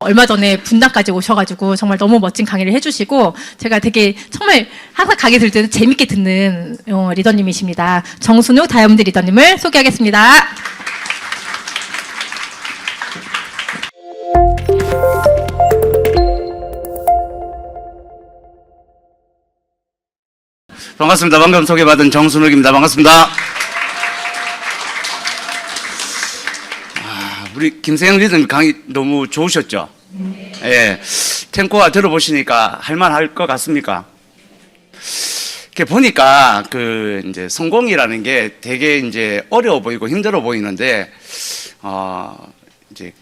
얼마 전에 분당까지 오셔가지고 정말 너무 멋진 강의를 해주시고 제가 되게 정말 항상 강의 들을 때는 재밌게 듣는 리더님이십니다. 정순욱 다이아몬드 리더님을 소개하겠습니다. 반갑습니다. 방금 소개받은 정순욱입니다. 반갑습니다. 우리 김세영 리더님 강의 너무 좋으셨죠? 예. 탱코와 들어보시니까 할만할 것 같습니까? 이렇게 보니까 이제 성공이라는 게 되게 이제 어려워 보이고 힘들어 보이는데, 이제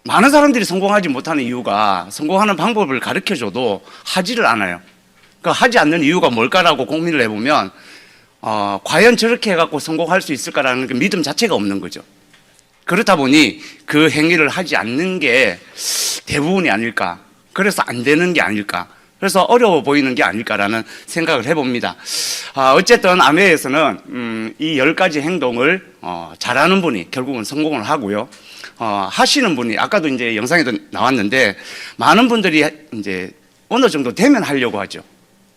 많은 사람들이 성공하지 못하는 이유가 성공하는 방법을 가르쳐 줘도 하지를 않아요. 하지 않는 이유가 뭘까라고 고민을 해보면, 과연 저렇게 해갖고 성공할 수 있을까라는 그 믿음 자체가 없는 거죠. 그렇다 보니 그 행위를 하지 않는 게 대부분이 아닐까. 그래서 안 되는 게 아닐까. 그래서 어려워 보이는 게 아닐까라는 생각을 해봅니다. 어쨌든 아메에서는 이 10가지 행동을 잘하는 분이 결국은 성공을 하고요. 하시는 분이 아까도 이제 영상에도 나왔는데 많은 분들이 이제 어느 정도 되면 하려고 하죠.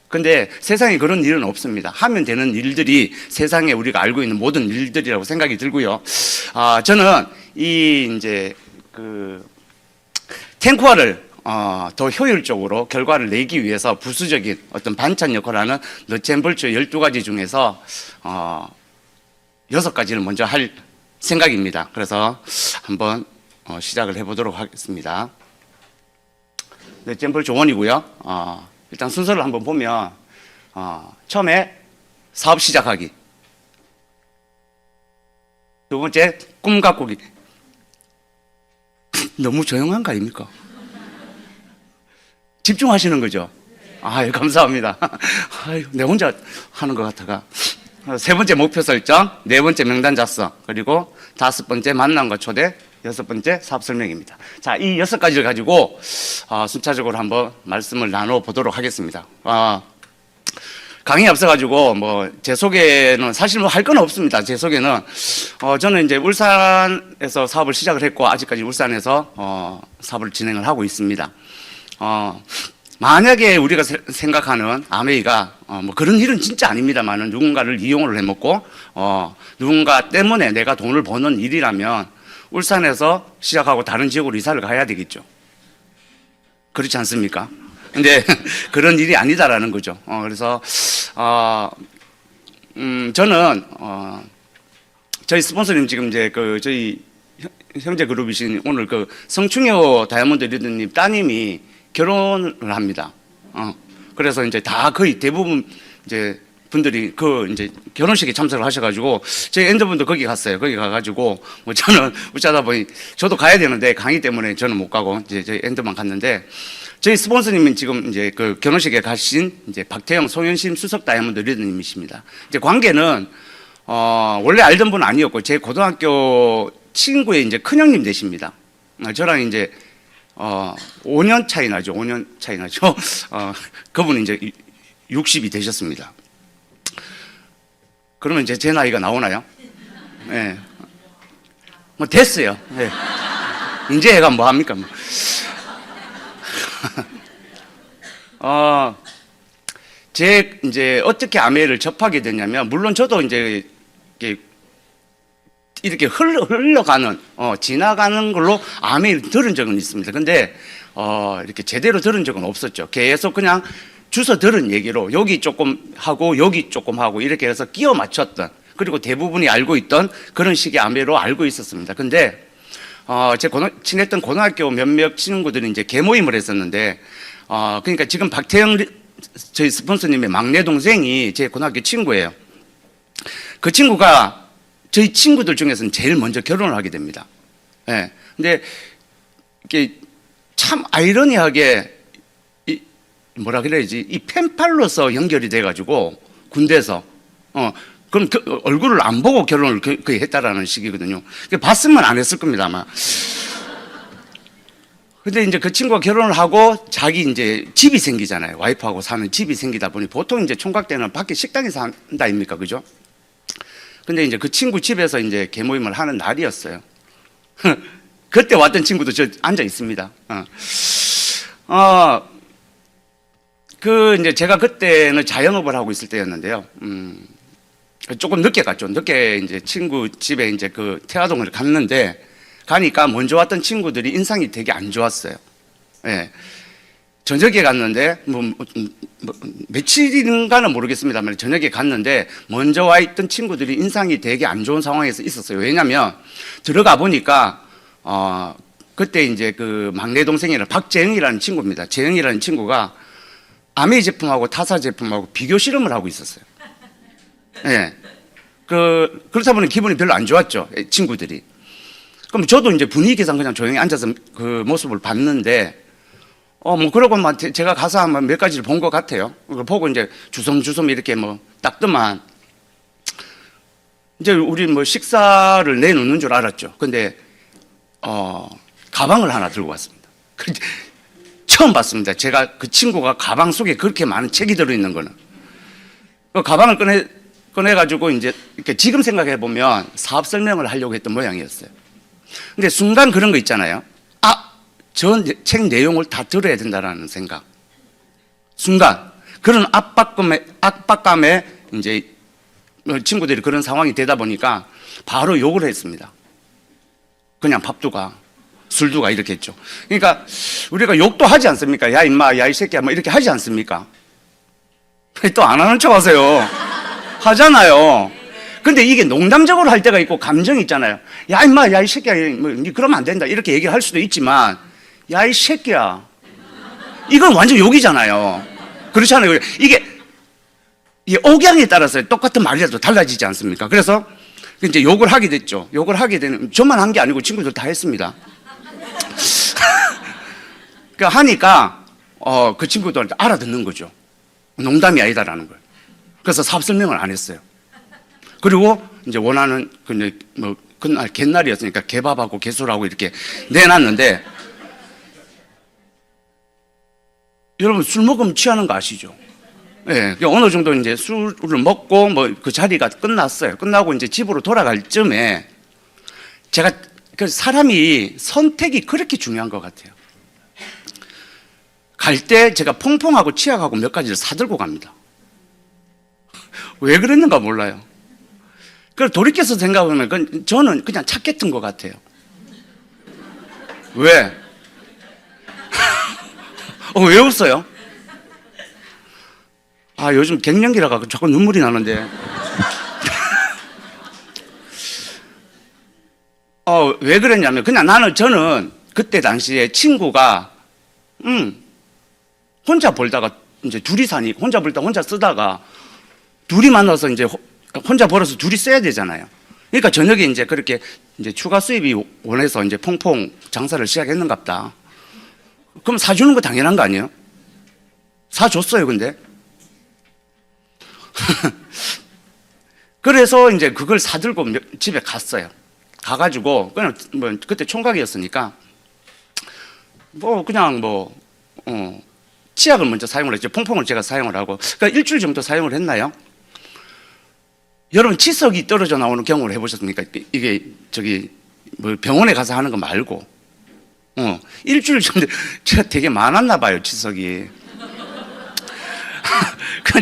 근데 세상에 그런 일은 없습니다. 하면 되는 일들이 세상에 우리가 알고 있는 모든 일들이라고 생각이 들고요. 저는 이제 탱코화를 더 효율적으로 결과를 내기 위해서 부수적인 어떤 반찬 역할을 하는 너챔벌츠 12가지 중에서 6가지를 먼저 할 생각입니다. 그래서 한번 시작을 해보도록 하겠습니다. 너챔벌츠 1이고요. 일단 순서를 한번 보면 처음에 사업 시작하기, 두 번째 꿈 가꾸기. 너무 조용한 거 아닙니까? 집중하시는 거죠? 아유, 감사합니다. 아유, 내 혼자 하는 것 같아가. 세 번째 목표 설정, 네 번째 명단 작성, 그리고 다섯 번째 만남과 초대, 여섯 번째 사업 설명입니다. 자, 이 6가지를 가지고 순차적으로 한번 말씀을 나눠 보도록 하겠습니다. 강의 앞서가지고 제 소개는 사실 할 건 없습니다. 제 소개는 저는 이제 울산에서 사업을 시작을 했고 아직까지 울산에서 사업을 진행을 하고 있습니다. 만약에 우리가 생각하는 아메이가 그런 일은 진짜 아닙니다만은 누군가를 이용을 해먹고 누군가 때문에 내가 돈을 버는 일이라면 울산에서 시작하고 다른 지역으로 이사를 가야 되겠죠. 그렇지 않습니까? 근데 그런 일이 아니다라는 거죠. 그래서 저는 저희 스폰서님 지금 이제 저희 형제 그룹이신 오늘 성충효 다이아몬드 리더님 따님이 결혼을 합니다. 그래서 이제 다 거의 대부분 이제 분들이 이제 결혼식에 참석을 하셔가지고 저희 엔더분도 거기 갔어요. 거기 가가지고 저는 어쩌다 보니 저도 가야 되는데 강의 때문에 저는 못 가고 이제 저희 엔더만 갔는데 저희 스폰서님은 지금 이제 결혼식에 가신 이제 박태영 송현심 수석 다이아몬드 리더님이십니다. 이제 관계는 원래 알던 분은 아니었고 제 고등학교 친구의 이제 큰형님 되십니다. 저랑 이제 5년 차이 나죠. 5년 차이 나죠. 그분은 이제 60이 되셨습니다. 그러면 이제 제 나이가 나오나요? 네. 됐어요. 네. 이제 애가 뭐 합니까? 이제 어떻게 아메를 접하게 됐냐면, 물론 저도 이제 이렇게 흘러가는, 지나가는 걸로 아메를 들은 적은 있습니다. 근데, 이렇게 제대로 들은 적은 없었죠. 계속 그냥 주워 들은 얘기로 여기 조금 하고 여기 조금 하고 이렇게 해서 끼워 맞췄던, 그리고 대부분이 알고 있던 그런 식의 아메로 알고 있었습니다. 근데 제 친했던 고등학교 몇몇 친구들이 이제 개모임을 했었는데 그러니까 지금 박태영 저희 스폰서님의 막내 동생이 제 고등학교 친구예요. 그 친구가 저희 친구들 중에서는 제일 먼저 결혼을 하게 됩니다. 예. 근데 이게 참 아이러니하게 뭐라 그래야지, 이 펜팔로서 연결이 돼가지고 군대에서 그럼 얼굴을 안 보고 결혼을 거의 했다라는 식이거든요. 봤으면 안 했을 겁니다 아마. 근데 이제 그 친구가 결혼을 하고 자기 이제 집이 생기잖아요. 와이프하고 사는 집이 생기다 보니 보통 이제 총각 때는 밖에 식당에 산다 아닙니까, 그죠? 근데 이제 그 친구 집에서 이제 개모임을 하는 날이었어요. 그때 왔던 친구도 저 앉아 있습니다. 이제 제가 그때는 자영업을 하고 있을 때였는데요. 조금 늦게 갔죠. 늦게 이제 친구 집에 이제 그 태화동을 갔는데, 가니까 먼저 왔던 친구들이 인상이 되게 안 좋았어요. 예. 저녁에 갔는데, 며칠인가는 모르겠습니다만, 저녁에 갔는데, 먼저 와 있던 친구들이 인상이 되게 안 좋은 상황에서 있었어요. 왜냐면, 들어가 보니까, 그때 이제 그 막내 동생이랑 박재영이라는 친구입니다. 재영이라는 친구가 아메이 제품하고 타사 제품하고 비교 실험을 하고 있었어요. 예. 그렇다 보니 기분이 별로 안 좋았죠. 친구들이. 그럼 저도 이제 분위기상 그냥 조용히 앉아서 그 모습을 봤는데, 그러고 제가 가서 한번 몇 가지를 본 것 같아요. 그걸 보고 이제 주섬주섬 이렇게 닦더만, 이제 우리 식사를 내놓는 줄 알았죠. 근데, 가방을 하나 들고 왔습니다. 처음 봤습니다. 제가 그 친구가 가방 속에 그렇게 많은 책이 들어있는 거는. 그 가방을 꺼내가지고 이제 이렇게 지금 생각해 보면 사업 설명을 하려고 했던 모양이었어요. 근데 순간 그런 거 있잖아요. 저 책 내용을 다 들어야 된다라는 생각. 순간 그런 압박감에 이제 친구들이 그런 상황이 되다 보니까 바로 욕을 했습니다. 그냥 밥도 가, 술도 가 이렇게 했죠. 그러니까 우리가 욕도 하지 않습니까? 야 임마, 야 이 새끼야, 이렇게 하지 않습니까? 또 안 하는 척 하세요. 하잖아요. 근데 이게 농담적으로 할 때가 있고 감정이 있잖아요. 야 임마, 야 이 새끼야, 니 그러면 안 된다 이렇게 얘기를 할 수도 있지만, 야 이 새끼야, 이건 완전 욕이잖아요. 그렇잖아요. 이게 억양에 따라서 똑같은 말이라도 달라지지 않습니까? 그래서 이제 욕을 하게 됐죠. 욕을 하게 되는, 저만 한 게 아니고 친구들 다 했습니다. 하니까 그 친구들한테 알아듣는 거죠. 농담이 아니다라는 걸. 그래서 사업 설명을 안 했어요. 그리고 이제 원하는 그날 갯날이었으니까 개밥하고 개술하고 이렇게 내놨는데, 여러분 술 먹으면 취하는 거 아시죠? 예, 어느 정도 이제 술을 먹고 그 자리가 끝났어요. 끝나고 이제 집으로 돌아갈 쯤에 제가 그 사람이 선택이 그렇게 중요한 것 같아요. 갈 때 제가 퐁퐁하고 치약하고 몇 가지를 사들고 갑니다. 왜 그랬는가 몰라요. 그걸 돌이켜서 생각하면 저는 그냥 착했던 것 같아요. 왜? 왜 웃어요? 요즘 갱년기라가 자꾸 눈물이 나는데. 왜 그랬냐면, 저는 그때 당시에 친구가, 혼자 벌다가, 이제 둘이 혼자 벌다 혼자 쓰다가, 둘이 만나서 이제 혼자 벌어서 둘이 써야 되잖아요. 그러니까 저녁에 이제 그렇게 이제 추가 수입이 원해서 이제 퐁퐁 장사를 시작했는갑다. 그럼 사주는 거 당연한 거 아니에요? 사줬어요, 근데. 그래서 이제 그걸 사들고 집에 갔어요. 가가지고, 그냥 그때 총각이었으니까, 치약을 먼저 사용을 했죠. 퐁퐁을 제가 사용을 하고. 그러니까 일주일 정도 사용을 했나요? 여러분, 치석이 떨어져 나오는 경험을 해보셨습니까? 이게, 병원에 가서 하는 거 말고. 일주일 정도, 제가 되게 많았나 봐요, 치석이.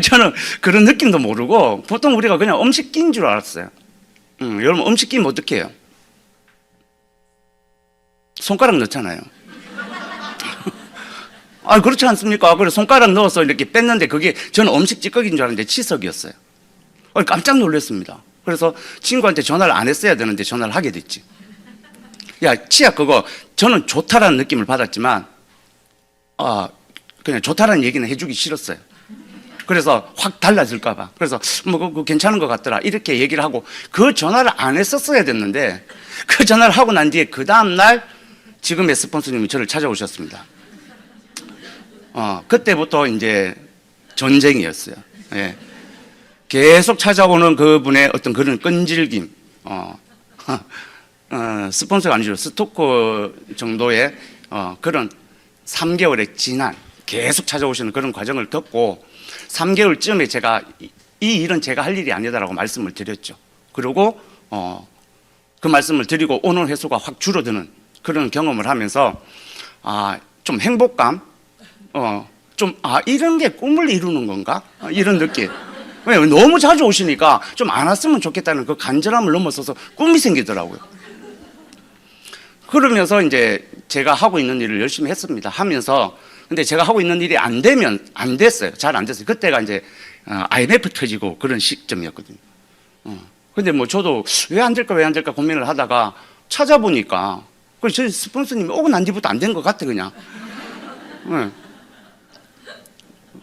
저는 그런 느낌도 모르고, 보통 우리가 그냥 음식 끼인 줄 알았어요. 여러분, 음식 끼면 어떻게 해요? 손가락 넣잖아요. 그렇지 않습니까? 그래서 손가락 넣어서 이렇게 뺐는데 그게 저는 음식 찌꺼기인 줄 알았는데 치석이었어요. 깜짝 놀랐습니다. 그래서 친구한테 전화를 안 했어야 되는데 전화를 하게 됐지. 야, 치약 그거 저는 좋다라는 느낌을 받았지만, 그냥 좋다라는 얘기는 해주기 싫었어요. 그래서 확 달라질까봐. 그래서 그거 괜찮은 것 같더라. 이렇게 얘기를 하고 그 전화를 안 했었어야 됐는데, 그 전화를 하고 난 뒤에 그 다음날 지금의 스폰서님이 저를 찾아오셨습니다. 그때부터 이제 전쟁이었어요. 예. 계속 찾아오는 그분의 어떤 그런 끈질김, 스폰서가 아니죠. 스토커 정도의 그런 3개월의 지난, 계속 찾아오시는 그런 과정을 겪고 3개월쯤에 제가 이 일은 제가 할 일이 아니다라고 말씀을 드렸죠. 그리고 그 말씀을 드리고 오는 횟수가 확 줄어드는 그런 경험을 하면서 좀 행복감, 이런 게 꿈을 이루는 건가? 이런 느낌. 왜 너무 자주 오시니까 좀 안 왔으면 좋겠다는 그 간절함을 넘어서서 꿈이 생기더라고요. 그러면서 이제 제가 하고 있는 일을 열심히 했습니다. 하면서 근데 제가 하고 있는 일이 안 됐어요. 잘 안 됐어요. 그때가 이제 IMF 터지고 그런 시점이었거든요. 근데 뭐 저도 왜 안 될까 고민을 하다가 찾아보니까 저희 스폰서님이 오고 난 뒤부터 안 된 것 같아 그냥.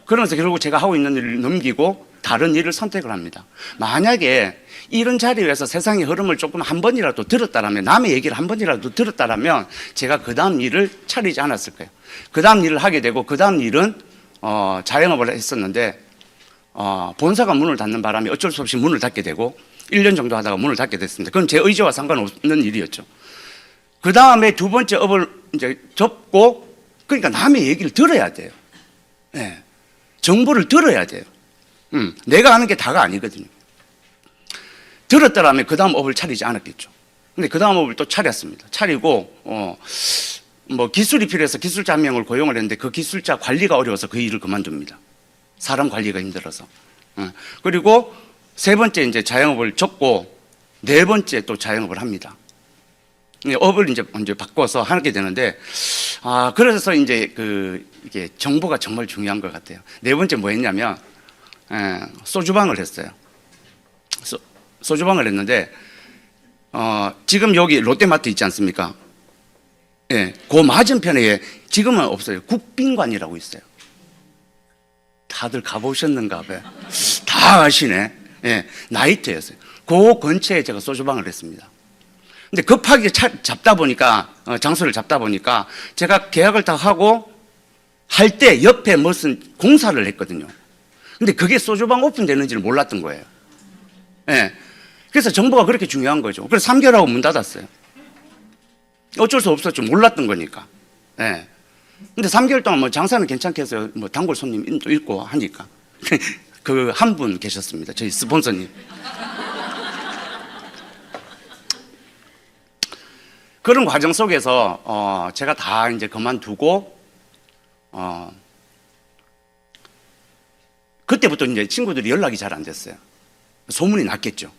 그러면서 결국 제가 하고 있는 일을 넘기고 다른 일을 선택을 합니다. 만약에 이런 자리에서 세상의 흐름을 조금 한 번이라도 들었다라면, 남의 얘기를 한 번이라도 들었다라면 제가 그 다음 일을 차리지 않았을 거예요. 그 다음 일을 하게 되고 그 다음 일은 자영업을 했었는데 본사가 문을 닫는 바람에 어쩔 수 없이 문을 닫게 되고 1년 정도 하다가 문을 닫게 됐습니다. 그건 제 의지와 상관없는 일이었죠. 그 다음에 두 번째 업을 이제 접고, 그러니까 남의 얘기를 들어야 돼요. 네. 정보를 들어야 돼요. 내가 아는 게 다가 아니거든요. 들었더라면 그 다음 업을 차리지 않았겠죠. 근데 그 다음 업을 또 차렸습니다. 차리고 뭐 기술이 필요해서 기술자 한 명을 고용을 했는데 그 기술자 관리가 어려워서 그 일을 그만둡니다. 사람 관리가 힘들어서. 그리고 세 번째 이제 자영업을 접고 네 번째 또 자영업을 합니다. 업을 이제 바꿔서 하게 되는데, 그래서 이제 이게 정보가 정말 중요한 것 같아요. 네 번째 뭐 했냐면, 소주방을 했어요. 소주방을 했는데, 지금 여기 롯데마트 있지 않습니까? 예, 그 맞은편에 지금은 없어요. 국빈관이라고 있어요. 다들 가보셨는가 봐요. 다 아시네. 예, 나이트였어요. 그 근처에 제가 소주방을 했습니다. 근데 급하게 잡다 보니까, 장소를 잡다 보니까 제가 계약을 다 하고 할 때 옆에 무슨 공사를 했거든요. 근데 그게 소주방 오픈되는지를 몰랐던 거예요. 예. 그래서 정보가 그렇게 중요한 거죠. 그래서 3개월하고 문 닫았어요. 어쩔 수 없었죠. 몰랐던 거니까. 예. 근데 3개월 동안 뭐 장사는 괜찮게 해서 뭐 단골 손님도 있고 하니까. 그 한 분 계셨습니다. 저희 스폰서님. 그런 과정 속에서 제가 다 이제 그만두고 그때부터 이제 친구들이 연락이 잘 안 됐어요. 소문이 났겠죠.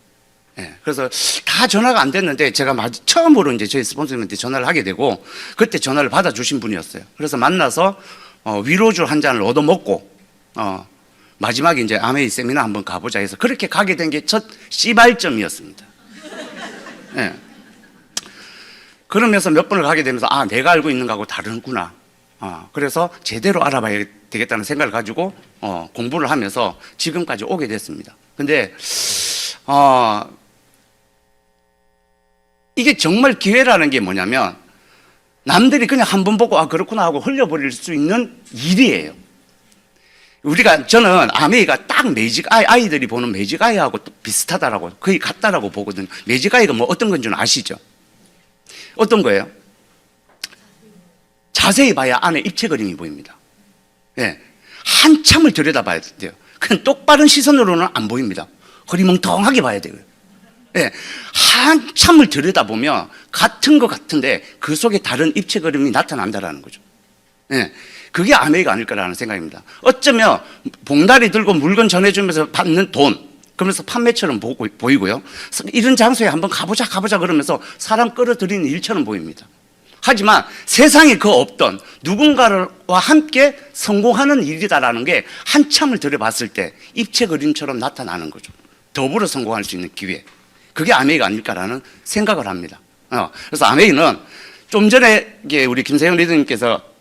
예, 그래서 다 전화가 안 됐는데 제가 처음으로 이제 저희 스폰서님한테 전화를 하게 되고 그때 전화를 받아주신 분이었어요. 그래서 만나서 위로주 한 잔을 얻어먹고 마지막에 이제 아메이 세미나 한번 가보자 해서 그렇게 가게 된 게 첫 시발점이었습니다. 예. 그러면서 몇 번을 가게 되면서 내가 알고 있는 거하고 다르구나. 그래서 제대로 알아봐야 되겠다는 생각을 가지고 공부를 하면서 지금까지 오게 됐습니다. 근데 이게 정말 기회라는 게 뭐냐면 남들이 그냥 한 번 보고 그렇구나 하고 흘려버릴 수 있는 일이에요. 저는 아메이가 딱 매직 아이들이 보는 매직 아이하고 비슷하다라고, 거의 같다라고 보거든요. 매직 아이가 뭐 어떤 건 줄 아시죠? 어떤 거예요? 자세히 봐야 안에 입체 그림이 보입니다. 예. 한참을 들여다봐야 돼요. 그냥 똑바른 시선으로는 안 보입니다. 흐리멍텅하게 봐야 돼요. 예. 한참을 들여다보면 같은 것 같은데 그 속에 다른 입체 그림이 나타난다라는 거죠. 예. 그게 아메이가 아닐까라는 생각입니다. 어쩌면 봉다리 들고 물건 전해주면서 받는 돈, 그러면서 판매처럼 보이고요. 이런 장소에 한번 가보자 그러면서 사람 끌어들이는 일처럼 보입니다. 하지만 세상에 그 없던 누군가와 함께 성공하는 일이다라는 게 한참을 들여봤을 때 입체 그림처럼 나타나는 거죠. 더불어 성공할 수 있는 기회. 그게 아메이가 아닐까라는 생각을 합니다. 그래서 아메이는 좀 전에 우리 김세영 리더님께서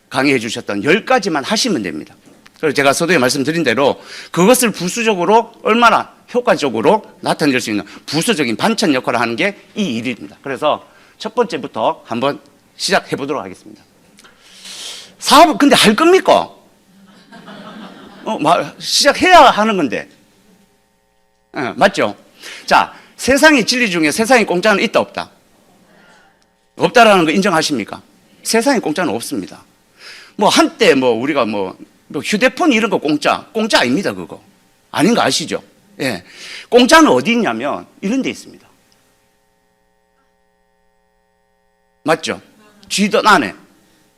강의해 주셨던 10가지만 하시면 됩니다. 그래서 제가 서두에 말씀드린 대로 그것을 부수적으로 얼마나 효과적으로 나타낼 수 있는 부수적인 반찬 역할을 하는 게 이 일입니다. 그래서 첫 번째부터 한번 시작해 보도록 하겠습니다. 사업을 근데 할 겁니까? 시작해야 하는 건데. 맞죠? 자, 세상의 진리 중에 세상의 공짜는 있다 없다? 없다라는 거 인정하십니까? 세상에 공짜는 없습니다. 한때 우리가 휴대폰 이런 거 공짜 아닙니다, 그거. 아닌 거 아시죠? 예. 공짜는 어디 있냐면 이런 데 있습니다. 맞죠? 쥐든 안에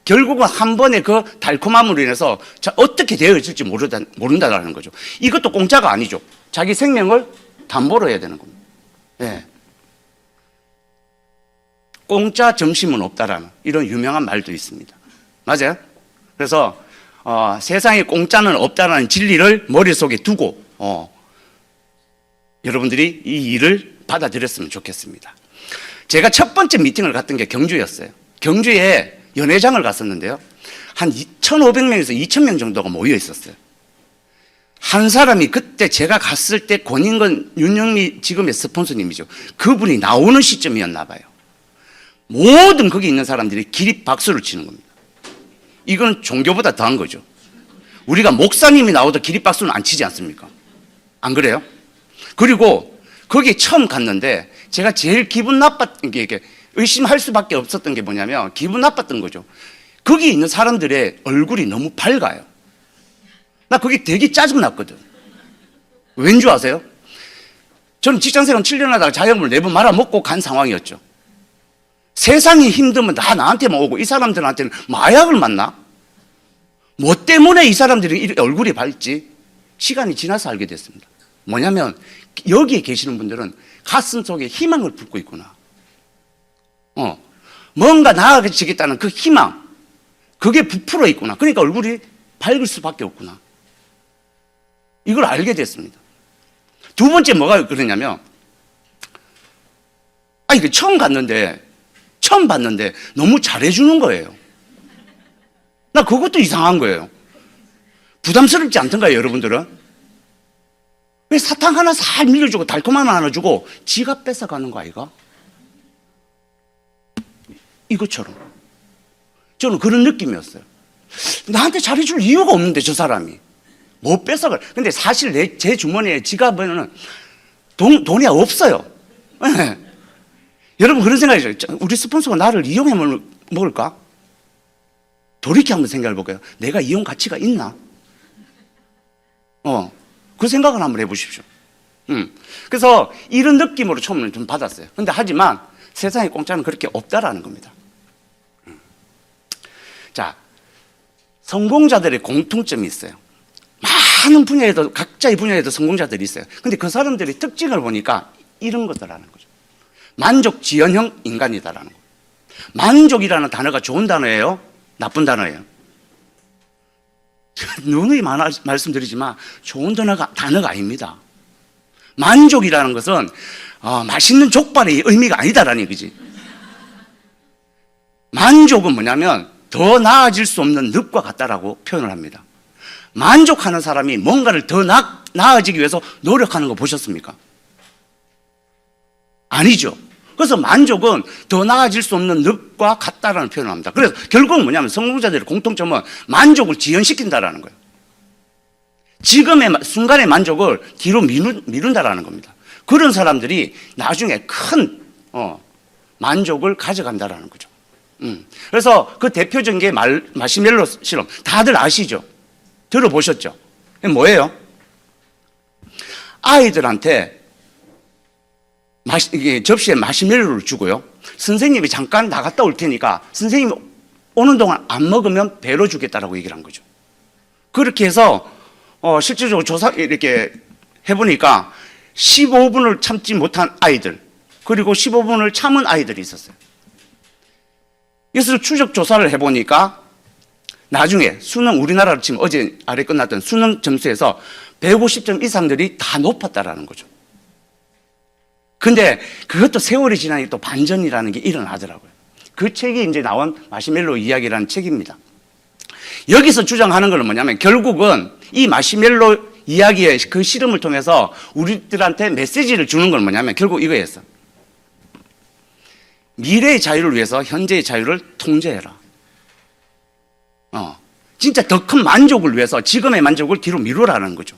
결국은 한 번의 그 달콤함으로 인해서 어떻게 되어질지 모른다라는 거죠. 이것도 공짜가 아니죠. 자기 생명을 담보로 해야 되는 겁니다. 예. 공짜 점심은 없다라는 이런 유명한 말도 있습니다. 맞아요? 그래서 세상에 공짜는 없다라는 진리를 머릿속에 두고 여러분들이 이 일을 받아들였으면 좋겠습니다. 제가 첫 번째 미팅을 갔던 게 경주였어요. 경주에 연회장을 갔었는데요. 한 1,500명에서 2,000명 정도가 모여 있었어요. 한 사람이 그때 제가 갔을 때 권인건 윤영미 지금의 스폰서님이죠. 그분이 나오는 시점이었나 봐요. 모든 거기 있는 사람들이 기립 박수를 치는 겁니다. 이건 종교보다 더한 거죠. 우리가 목사님이 나오도 기립 박수는 안 치지 않습니까? 안 그래요? 그리고 거기 처음 갔는데 제가 제일 기분 나빴던 게 의심할 수밖에 없었던 게 뭐냐면 기분 나빴던 거죠. 거기 있는 사람들의 얼굴이 너무 밝아요. 나 거기 되게 짜증났거든. 왠 줄 아세요? 저는 직장생활 7년 하다가 자영업을 4번 말아먹고 간 상황이었죠. 세상이 힘들면 나한테만 오고 이 사람들한테는 마약을 맞나? 뭐 때문에 이 사람들이 이렇게 얼굴이 밝지? 시간이 지나서 알게 됐습니다. 뭐냐면 여기에 계시는 분들은 가슴 속에 희망을 품고 있구나. 뭔가 나아지겠다는 그 희망, 그게 부풀어 있구나. 그러니까 얼굴이 밝을 수밖에 없구나. 이걸 알게 됐습니다. 두 번째 뭐가 그러냐면, 이게 처음 봤는데 너무 잘해주는 거예요. 나 그것도 이상한 거예요. 부담스럽지 않던가요, 여러분들은? 왜 사탕 하나 살 밀려주고 달콤한 하나 주고 지가 뺏어가는 거 아이가? 이것처럼. 저는 그런 느낌이었어요. 나한테 잘해줄 이유가 없는데 저 사람이. 뭐 뺏어가. 근데 사실 제 주머니에 지갑에는 돈이 없어요. 네. 여러분 그런 생각이죠. 우리 스폰서가 나를 이용해 먹을까? 돌이켜 한번 생각해 볼까요? 내가 이용 가치가 있나? 그 생각을 한번 해보십시오. 그래서 이런 느낌으로 처음에는 좀 받았어요. 근데 하지만 세상에 공짜는 그렇게 없다라는 겁니다. 자, 성공자들의 공통점이 있어요. 많은 분야에도, 각자의 분야에도 성공자들이 있어요. 근데 그 사람들의 특징을 보니까 이런 것들라는 거죠. 만족 지연형 인간이다라는 거예요. 만족이라는 단어가 좋은 단어예요? 나쁜 단어예요? 누누이 말씀드리지만 좋은 단어가 아닙니다. 만족이라는 것은 맛있는 족발의 의미가 아니다라는 얘기지. 만족은 뭐냐면 더 나아질 수 없는 늪과 같다라고 표현을 합니다. 만족하는 사람이 뭔가를 더 나아지기 위해서 노력하는 거 보셨습니까? 아니죠. 그래서 만족은 더 나아질 수 없는 늪과 같다라는 표현을 합니다. 그래서 결국은 뭐냐면 성공자들의 공통점은 만족을 지연시킨다라는 거예요. 지금의 순간의 만족을 뒤로 미룬다라는 겁니다. 그런 사람들이 나중에 큰 만족을 가져간다라는 거죠. 그래서 그 대표적인 게 마시멜로 실험. 다들 아시죠? 들어보셨죠? 뭐예요? 아이들한테 접시에 마시멜로를 주고요. 선생님이 잠깐 나갔다 올 테니까 선생님이 오는 동안 안 먹으면 배로 주겠다라고 얘기를 한 거죠. 그렇게 해서 실질적으로 이렇게 해보니까 15분을 참지 못한 아이들, 그리고 15분을 참은 아이들이 있었어요. 그래서 추적 조사를 해보니까 나중에 수능, 우리나라로 치면 어제 아래 끝났던 수능 점수에서 150점 이상들이 다 높았다라는 거죠. 근데 그것도 세월이 지나니 또 반전이라는 게 일어나더라고요. 그 책이 이제 나온 마시멜로 이야기라는 책입니다. 여기서 주장하는 건 뭐냐면 결국은 이 마시멜로 이야기의 그 실험을 통해서 우리들한테 메시지를 주는 건 뭐냐면 결국 이거였어. 미래의 자유를 위해서 현재의 자유를 통제해라. 진짜 더 큰 만족을 위해서 지금의 만족을 뒤로 미루라는 거죠.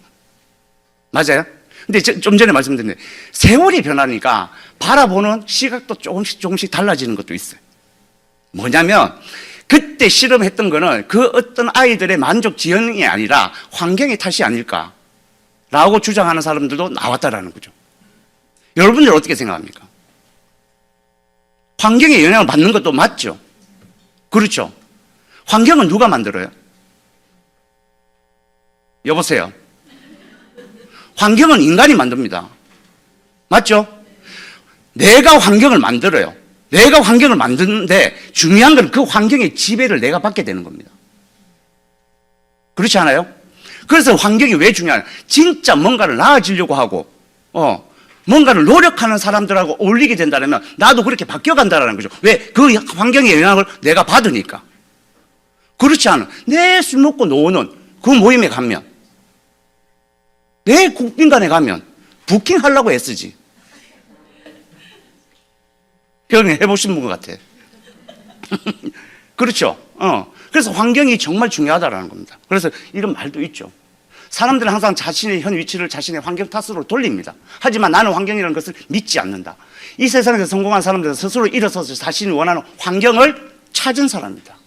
맞아요? 근데 좀 전에 말씀드렸는데 세월이 변하니까 바라보는 시각도 조금씩 달라지는 것도 있어요. 뭐냐면 그때 실험했던 거는 그 어떤 아이들의 만족 지연이 아니라 환경의 탓이 아닐까라고 주장하는 사람들도 나왔다라는 거죠. 여러분들 어떻게 생각합니까? 환경에 영향을 받는 것도 맞죠? 그렇죠. 환경은 누가 만들어요? 여보세요. 환경은 인간이 만듭니다. 맞죠? 내가 환경을 만들어요. 내가 환경을 만드는데 중요한 건 그 환경의 지배를 내가 받게 되는 겁니다. 그렇지 않아요? 그래서 환경이 왜 중요하냐? 진짜 뭔가를 나아지려고 하고 뭔가를 노력하는 사람들하고 어울리게 된다면 나도 그렇게 바뀌어간다는 거죠. 왜? 그 환경의 영향을 내가 받으니까. 그렇지 않아. 내 술 먹고 노는 그 모임에 가면, 내 국빈관에 가면 부킹하려고 애쓰지. 여러분 해보신 분 같아. 그렇죠. 그래서 환경이 정말 중요하다는 겁니다. 그래서 이런 말도 있죠. 사람들은 항상 자신의 현 위치를 자신의 환경 탓으로 돌립니다. 하지만 나는 환경이라는 것을 믿지 않는다. 이 세상에서 성공한 사람들은 스스로 일어서서 자신이 원하는 환경을 찾은 사람이다.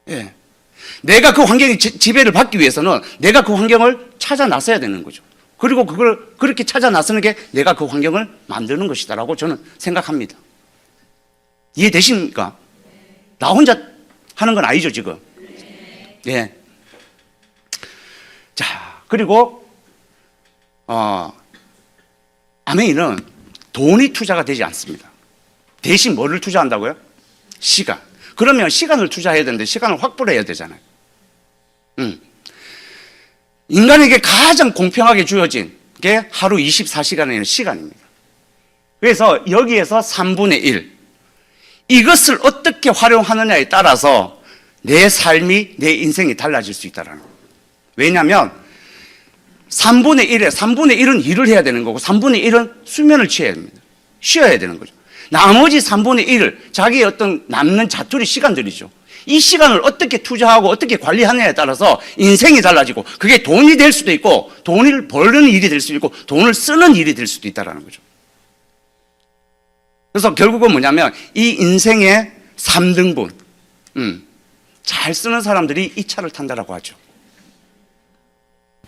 예. 내가 그 환경의 지배를 받기 위해서는 내가 그 환경을 찾아 나서야 되는 거죠. 그리고 그걸 그렇게 찾아 나서는 게 내가 그 환경을 만드는 것이다라고 저는 생각합니다. 이해되십니까? 나 혼자 하는 건 아니죠, 지금. 예. 자, 그리고, 아메이는 돈이 투자가 되지 않습니다. 대신 뭐를 투자한다고요? 시간. 그러면 시간을 투자해야 되는데 시간을 확보를 해야 되잖아요. 인간에게 가장 공평하게 주어진 게 하루 24시간의 시간입니다. 그래서 여기에서 3분의 1. 이것을 어떻게 활용하느냐에 따라서 내 삶이, 내 인생이 달라질 수 있다는 거예요. 왜냐하면 3분의 1은 일을 해야 되는 거고 3분의 1은 수면을 취해야 됩니다. 쉬어야 되는 거죠. 나머지 3분의 1을 자기의 어떤 남는 자투리 시간들이죠. 이 시간을 어떻게 투자하고 어떻게 관리하느냐에 따라서 인생이 달라지고 그게 돈이 될 수도 있고 돈을 버는 일이 될 수도 있고 돈을 쓰는 일이 될 수도 있다는 거죠. 그래서 결국은 뭐냐면 이 인생의 3등분 잘 쓰는 사람들이 이 차를 탄다라고 하죠.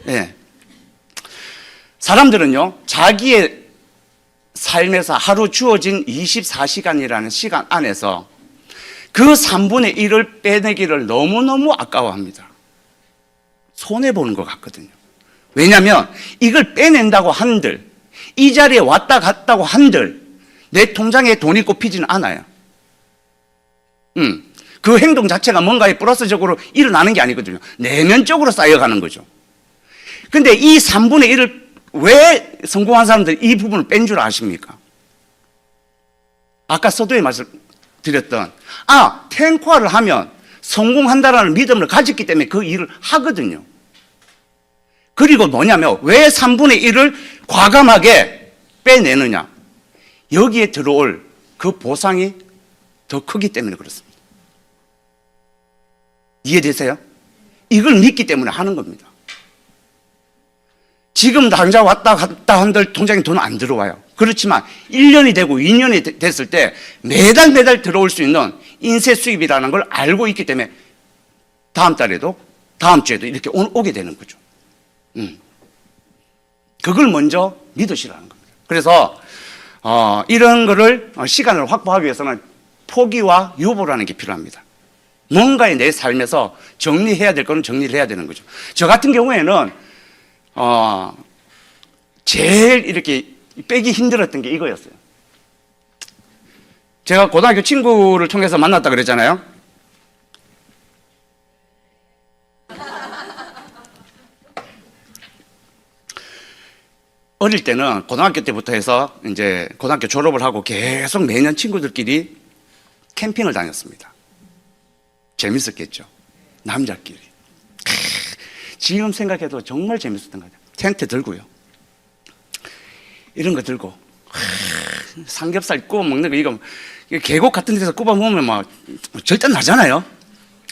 네. 사람들은요 자기의 삶에서 하루 주어진 24시간이라는 시간 안에서 그 3분의 1을 빼내기를 너무너무 아까워합니다. 손해보는 것 같거든요. 왜냐하면 이걸 빼낸다고 한들 이 자리에 왔다 갔다고 한들 내 통장에 돈이 꼽히지는 않아요. 그 행동 자체가 뭔가에 플러스적으로 일어나는 게 아니거든요. 내면적으로 쌓여가는 거죠. 근데 이 3분의 1을 왜 성공한 사람들이 이 부분을 뺀 줄 아십니까? 아까 서두에 말씀드렸던 탱과를 하면 성공한다라는 믿음을 가졌기 때문에 그 일을 하거든요. 그리고 뭐냐면 왜 3분의 1을 과감하게 빼내느냐? 여기에 들어올 그 보상이 더 크기 때문에 그렇습니다. 이해되세요? 이걸 믿기 때문에 하는 겁니다. 지금 당장 왔다 갔다 한들 통장에 돈 안 들어와요. 그렇지만 1년이 되고 2년이 됐을 때 매달 들어올 수 있는 인쇄 수입이라는 걸 알고 있기 때문에 다음 달에도 다음 주에도 이렇게 오게 되는 거죠. 그걸 먼저 믿으시라는 겁니다. 그래서 이런 거를 시간을 확보하기 위해서는 포기와 유보라는 게 필요합니다. 뭔가에 내 삶에서 정리해야 될 거는 정리를 해야 되는 거죠. 저 같은 경우에는 제일 이렇게 빼기 힘들었던 게 이거였어요. 제가 고등학교 친구를 통해서 만났다 그랬잖아요. 어릴 때는 고등학교 때부터 해서 이제 고등학교 졸업을 하고 계속 매년 친구들끼리 캠핑을 다녔습니다. 재밌었겠죠. 남자끼리. 지금 생각해도 정말 재밌었던 것 같아요. 텐트 들고요. 이런 거 들고 삼겹살 구워 먹는 거 이거 계곡 같은 데서 구워 먹으면 막 절대 나잖아요.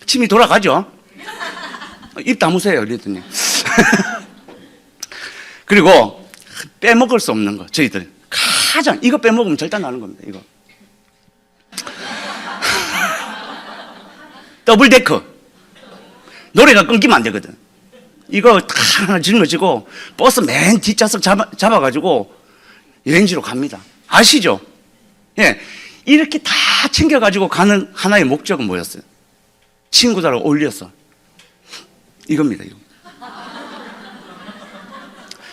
침이 돌아가죠. 입 다무세요 이랬더니. 그리고 빼먹을 수 없는 거 저희들 가장 이거 빼먹으면 절대 나는 겁니다. 이거 더블 데크 노래가 끊기면 안 되거든. 이거 다 하나 짊어지고 버스 맨 뒷좌석 잡아가지고 여행지로 갑니다. 아시죠? 예, 이렇게 다 챙겨가지고 가는 하나의 목적은 뭐였어요? 친구들하고 어울려서. 이겁니다, 이거.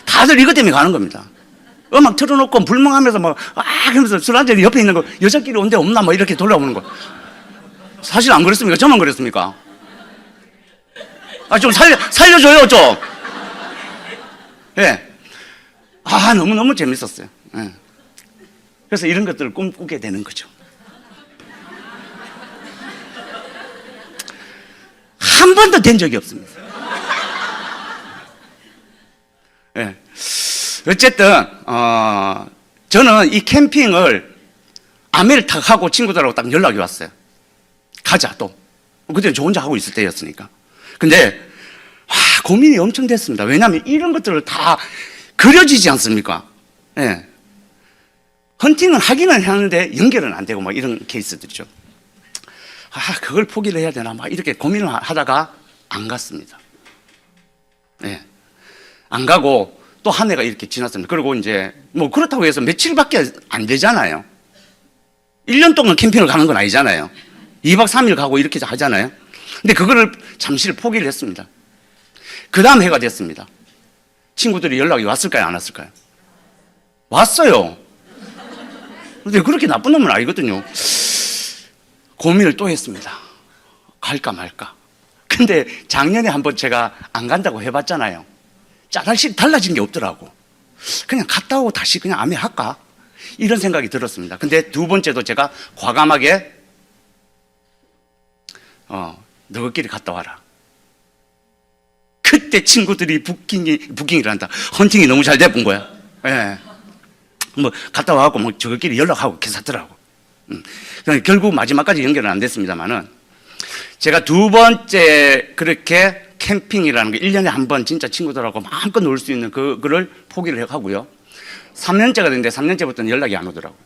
다들 이것 때문에 가는 겁니다. 음악 틀어놓고 불멍하면서 막, 그러면서 술 한잔 옆에 있는 거, 여자끼리 온데 없나? 뭐 이렇게 돌아오는 거. 사실 안 그랬습니까? 저만 그랬습니까? 좀 살려줘요, 좀. 예. 너무너무 재밌었어요. 예. 그래서 이런 것들을 꿈꾸게 되는 거죠. 한 번도 된 적이 없습니다. 예. 어쨌든, 저는 이 캠핑을 아메를 탁 하고 친구들하고 딱 연락이 왔어요. 가자, 또. 그때 저 혼자 하고 있을 때였으니까. 근데, 고민이 엄청 됐습니다. 왜냐하면 이런 것들을 다 그려지지 않습니까? 예. 헌팅은 하기는 하는데 연결은 안 되고 막 이런 케이스들이죠. 그걸 포기를 해야 되나 막 이렇게 고민을 하다가 안 갔습니다. 예. 안 가고 또 한 해가 이렇게 지났습니다. 그리고 이제 뭐 그렇다고 해서 며칠밖에 안 되잖아요. 1년 동안 캠핑을 가는 건 아니잖아요. 2박 3일 가고 이렇게 하잖아요. 근데 그거를 잠시 포기를 했습니다. 그 다음 해가 됐습니다. 친구들이 연락이 왔을까요? 안 왔을까요? 왔어요. 근데 그렇게 나쁜 놈은 아니거든요. 고민을 또 했습니다. 갈까 말까. 근데 작년에 한번 제가 안 간다고 해봤잖아요. 짜잘씩 달라진 게 없더라고. 그냥 갔다 오고 다시 그냥 아메 할까? 이런 생각이 들었습니다. 근데 두 번째도 제가 과감하게 너희끼리 갔다 와라. 그때 친구들이 부킹을 한다. 헌팅이 너무 잘 돼본 거야. 예. 뭐 갔다 와갖고 뭐 저희끼리 연락하고 괜찮더라고. 결국 마지막까지 연결은 안 됐습니다만은 제가 두 번째 그렇게 캠핑이라는 게 1년에 한 번 진짜 친구들하고 마음껏 놀 수 있는 그거를 포기를 하고요. 3년째가 됐는데 3년째부터는 연락이 안 오더라고요.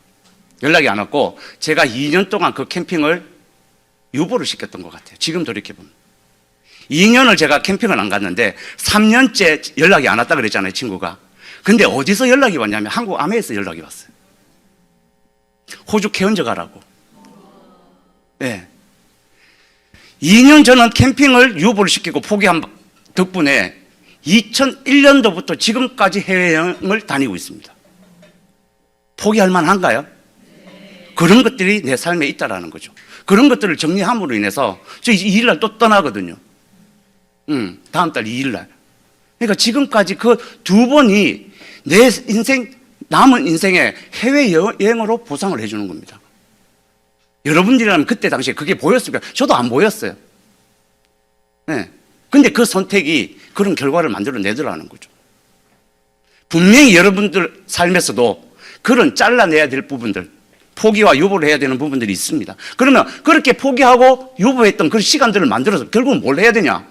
연락이 안 왔고 제가 2년 동안 그 캠핑을 유보를 시켰던 것 같아요. 지금 돌이켜보면. 2년을 제가 캠핑을 안 갔는데 3년째 연락이 안 왔다 그랬잖아요, 친구가. 근데 어디서 연락이 왔냐면 한국 아메에서 연락이 왔어요. 호주 케언저 가라고. 네. 2년 전은 캠핑을 유보를 시키고 포기한 덕분에 2001년도부터 지금까지 해외여행을 다니고 있습니다. 포기할 만한가요? 그런 것들이 내 삶에 있다라는 거죠. 그런 것들을 정리함으로 인해서 저 2일날 또 떠나거든요. 다음 달 2일날. 그러니까 지금까지 그 두 번이 내 인생, 남은 인생의 해외여행으로 보상을 해주는 겁니다. 여러분들이라면 그때 당시에 그게 보였을까요? 저도 안 보였어요. 네. 근데 그 선택이 그런 결과를 만들어내더라는 거죠. 분명히 여러분들 삶에서도 그런 잘라내야 될 부분들, 포기와 유보를 해야 되는 부분들이 있습니다. 그러면 그렇게 포기하고 유보했던 그 시간들을 만들어서 결국은 뭘 해야 되냐?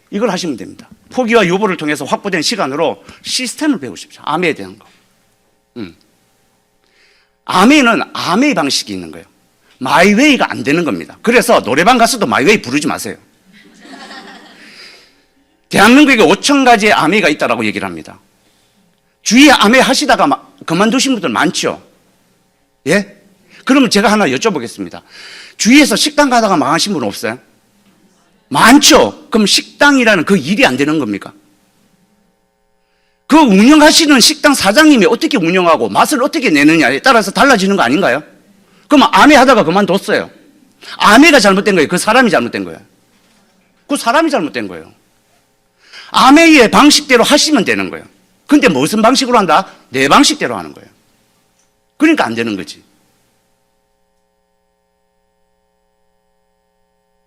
이걸 하시면 됩니다. 포기와 유보를 통해서 확보된 시간으로 시스템을 배우십시오. 아메에 대한 거. 아메는 아메의 방식이 있는 거예요. 마이웨이가 안 되는 겁니다. 그래서 노래방 가서도 마이웨이 부르지 마세요. 대한민국에 5천 가지의 아메가 있다고 얘기를 합니다. 주위에 아메 하시다가 그만두신 분들 많죠? 예? 그러면 제가 하나 여쭤보겠습니다. 주위에서 식당 가다가 망하신 분 없어요? 많죠? 그럼 식당이라는 그 일이 안 되는 겁니까? 그 운영하시는 식당 사장님이 어떻게 운영하고 맛을 어떻게 내느냐에 따라서 달라지는 거 아닌가요? 그럼 아메 하다가 그만뒀어요. 아메가 잘못된 거예요? 그 사람이 잘못된 거예요? 그 사람이 잘못된 거예요. 아메의 방식대로 하시면 되는 거예요. 근데 무슨 방식으로 한다? 내 방식대로 하는 거예요. 그러니까 안 되는 거지.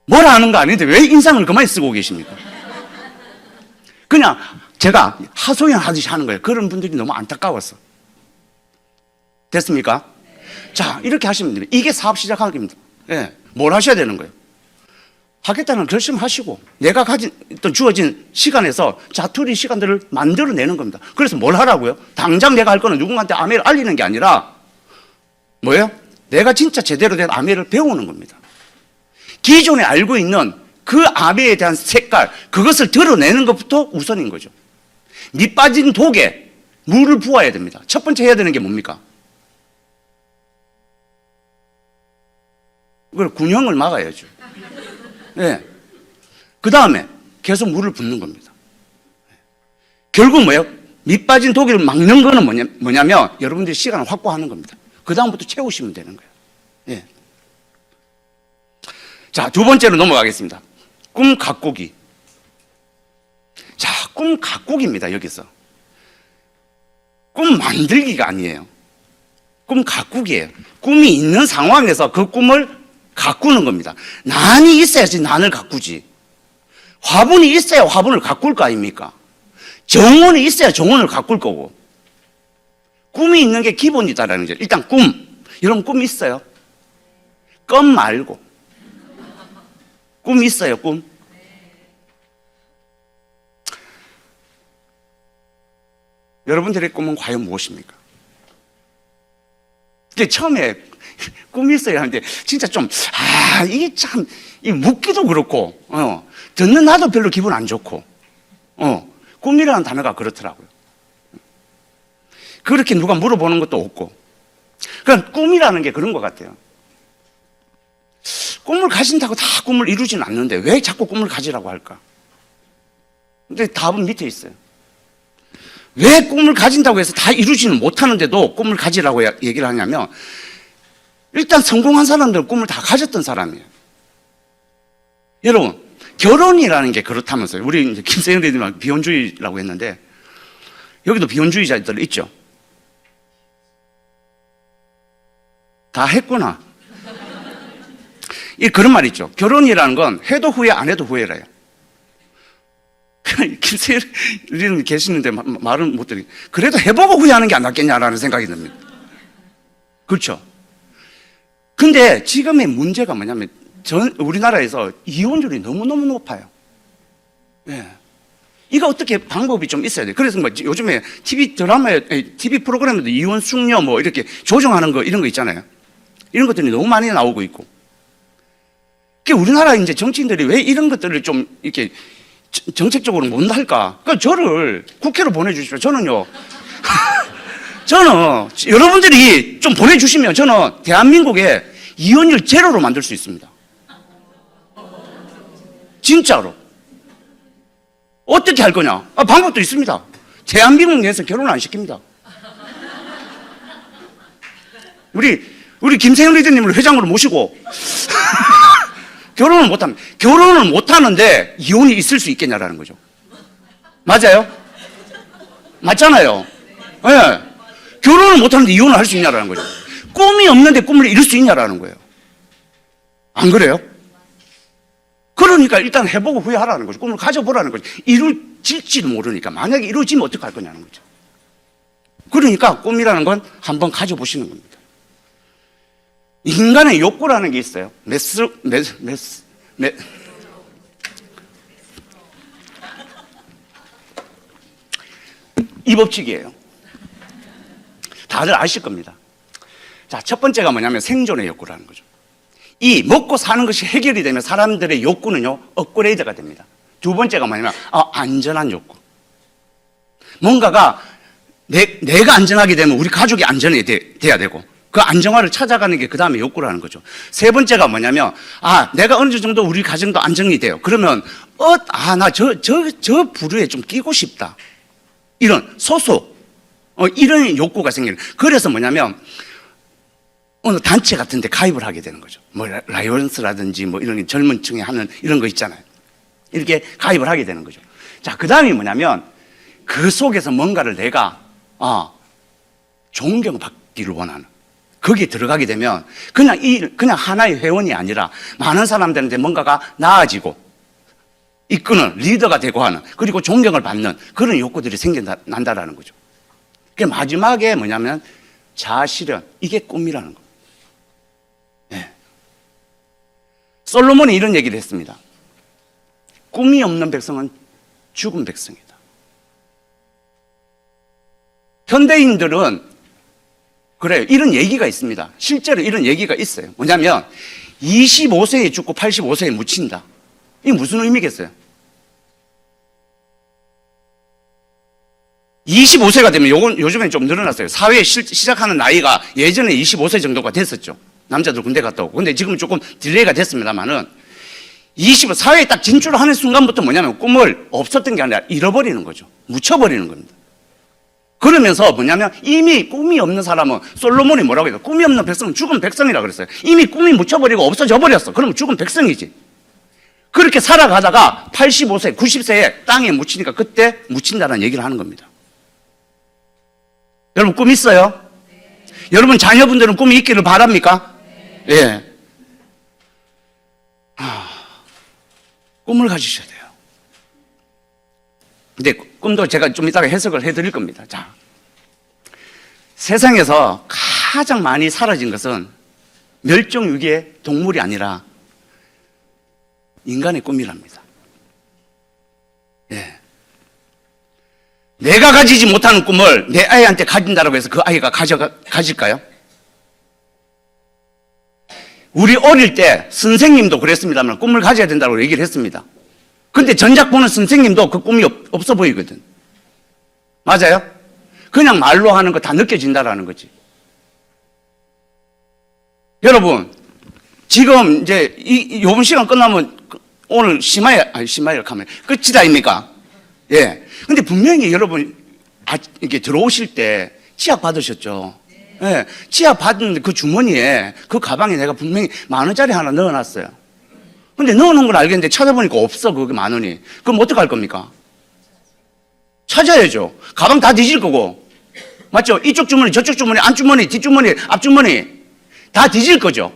뭐라 하는 거 아닌데 왜 인상을 그만 쓰고 계십니까? 그냥 제가 하소연 하듯이 하는 거예요. 그런 분들이 너무 안타까워서. 됐습니까? 자, 이렇게 하시면 됩니다. 이게 사업 시작하기입니다. 예. 뭘 하셔야 되는 거예요? 하겠다는 결심하시고 내가 주어진 시간에서 자투리 시간들을 만들어내는 겁니다. 그래서 뭘 하라고요? 당장 내가 할 거는 누군가한테 아메를 알리는 게 아니라 뭐예요? 내가 진짜 제대로 된 아메를 배우는 겁니다. 기존에 알고 있는 그 아메에 대한 색깔, 그것을 드러내는 것부터 우선인 거죠. 밑 빠진 독에 물을 부어야 됩니다. 첫 번째 해야 되는 게 뭡니까? 그리고 균형을 막아야죠. 네. 그 다음에 계속 물을 붓는 겁니다. 결국 뭐예요? 밑 빠진 독일을 막는 거는 뭐냐면 여러분들이 시간을 확보하는 겁니다. 그 다음부터 채우시면 되는 거예요. 예. 자, 두 번째로 넘어가겠습니다. 꿈 가꾸기. 자, 꿈 가꾸기입니다, 여기서. 꿈 만들기가 아니에요. 꿈 가꾸기예요. 꿈이 있는 상황에서 그 꿈을 가꾸는 겁니다. 난이 있어야지 난을 가꾸지. 화분이 있어야 화분을 가꿀 거 아닙니까? 정원이 있어야 정원을 가꿀 거고. 꿈이 있는 게 기본이다라는 거죠. 일단 꿈. 여러분 꿈 있어요? 껌 말고. 꿈 있어요, 꿈? 여러분들의 꿈은 과연 무엇입니까? 이게 처음에 꿈이 있어야 하는데 진짜 좀, 이게 참, 이 묻기도 그렇고, 듣는 나도 별로 기분 안 좋고, 꿈이라는 단어가 그렇더라고요. 그렇게 누가 물어보는 것도 없고. 그러니까 꿈이라는 게 그런 것 같아요. 꿈을 가진다고 다 꿈을 이루지는 않는데 왜 자꾸 꿈을 가지라고 할까? 근데 답은 밑에 있어요. 왜 꿈을 가진다고 해서 다 이루지는 못하는데도 꿈을 가지라고 얘기를 하냐면 일단 성공한 사람들은 꿈을 다 가졌던 사람이에요. 여러분, 결혼이라는 게 그렇다면서요. 우리 이제 김세영 대표님 비혼주의라고 했는데 여기도 비혼주의자들 있죠? 다 했구나. 그런 말 있죠. 결혼이라는 건 해도 후회 안 해도 후회래요. 김세영 대표님 계시는데 말은 못 드리. 그래도 해보고 후회하는 게 안 낫겠냐라는 생각이 듭니다. 그렇죠? 근데 지금의 문제가 뭐냐면 우리나라에서 이혼율이 너무너무 높아요. 예. 이거 어떻게 방법이 좀 있어야 돼요. 그래서 뭐 요즘에 TV 프로그램에도 이혼 숙녀 뭐 이렇게 조정하는 거 이런 거 있잖아요. 이런 것들이 너무 많이 나오고 있고. 우리나라 이제 정치인들이 왜 이런 것들을 좀 이렇게 정책적으로 못 할까? 그러니까 저를 국회로 보내주십시오. 저는요. 저는 여러분들이 좀 보내주시면 저는 대한민국에 이혼율 제로로 만들 수 있습니다. 진짜로. 어떻게 할 거냐? 방법도 있습니다. 대한민국 내에서 결혼 안 시킵니다. 우리 김세현 리더님을 회장으로 모시고 결혼을 못합니다. 결혼을 못하는데 이혼이 있을 수 있겠냐라는 거죠. 맞아요? 맞잖아요. 예. 네. 결혼을 못하는데 이혼을 할 수 있냐라는 거죠. 꿈이 없는데 꿈을 이룰 수 있냐라는 거예요. 안 그래요? 그러니까 일단 해보고 후회하라는 거죠. 꿈을 가져보라는 거죠. 이루어질지도 모르니까. 만약에 이루어지면 어떡할 거냐는 거죠. 그러니까 꿈이라는 건 한번 가져보시는 겁니다. 인간의 욕구라는 게 있어요. 이 법칙이에요. 다들 아실 겁니다. 자, 첫 번째가 뭐냐면 생존의 욕구라는 거죠. 이 먹고 사는 것이 해결이 되면 사람들의 욕구는요, 업그레이드가 됩니다. 두 번째가 뭐냐면, 안전한 욕구. 뭔가가 내가 안전하게 되면 우리 가족이 안전해야 돼야 되고, 그 안정화를 찾아가는 게 그 다음에 욕구라는 거죠. 세 번째가 뭐냐면, 내가 어느 정도 우리 가정도 안정이 돼요. 그러면, 나 저 부류에 좀 끼고 싶다. 이런 소속, 이런 욕구가 생기는. 그래서 뭐냐면, 어느 단체 같은 데 가입을 하게 되는 거죠. 뭐, 라이온스라든지 뭐 이런 젊은 층에 하는 이런 거 있잖아요. 이렇게 가입을 하게 되는 거죠. 자, 그 다음이 뭐냐면, 그 속에서 뭔가를 내가, 존경받기를 원하는. 거기에 들어가게 되면, 그냥 하나의 회원이 아니라 많은 사람들한테 뭔가가 나아지고, 이끄는 리더가 되고 하는, 그리고 존경을 받는 그런 욕구들이 생겨난다라는 거죠. 그 마지막에 뭐냐면, 자아실현. 이게 꿈이라는 거예요. 네. 솔로몬이 이런 얘기를 했습니다. 꿈이 없는 백성은 죽은 백성이다. 현대인들은 그래요. 이런 얘기가 있습니다. 실제로 이런 얘기가 있어요. 뭐냐면 25세에 죽고 85세에 묻힌다. 이게 무슨 의미겠어요? 25세가 되면 요건 요즘에 좀 늘어났어요. 사회에 시작하는 나이가 예전에 25세 정도가 됐었죠. 남자들 군대 갔다 오고. 근데 지금 조금 딜레이가 됐습니다만은 20을 사회에 딱 진출하는 순간부터 뭐냐면 꿈을 없었던 게 아니라 잃어버리는 거죠. 묻혀버리는 겁니다. 그러면서 뭐냐면 이미 꿈이 없는 사람은 솔로몬이 뭐라고 해요? 꿈이 없는 백성은 죽은 백성이라고 그랬어요. 이미 꿈이 묻혀버리고 없어져 버렸어. 그러면 죽은 백성이지. 그렇게 살아가다가 85세, 90세에 땅에 묻히니까 그때 묻힌다는 얘기를 하는 겁니다. 여러분 꿈 있어요? 네. 여러분 자녀분들은 꿈이 있기를 바랍니까? 네. 예. 꿈을 가지셔야 돼요. 근데 꿈도 제가 좀 이따가 해석을 해드릴 겁니다. 자, 세상에서 가장 많이 사라진 것은 멸종위기의 동물이 아니라 인간의 꿈이랍니다. 예. 내가 가지지 못하는 꿈을 내 아이한테 가진다고 해서 그 아이가 가질까요? 우리 어릴 때 선생님도 그랬습니다만 꿈을 가져야 된다고 얘기를 했습니다. 근데 전작 보는 선생님도 그 꿈이 없어 보이거든. 맞아요? 그냥 말로 하는 거 다 느껴진다라는 거지. 여러분, 지금 이제 요번 시간 끝나면 오늘 시마일 가면 끝이다 아닙니까? 예. 근데 분명히 여러분, 이렇게 들어오실 때 치약 받으셨죠? 예. 치약 받은 그 주머니에, 그 가방에 내가 분명히 10,000원짜리 하나 넣어놨어요. 근데 넣어놓은 걸 알겠는데 찾아보니까 없어, 그게 10,000원이. 그럼 어떡할 겁니까? 찾아야죠. 가방 다 뒤질 거고. 맞죠? 이쪽 주머니, 저쪽 주머니, 안주머니, 뒷주머니, 앞주머니. 다 뒤질 거죠.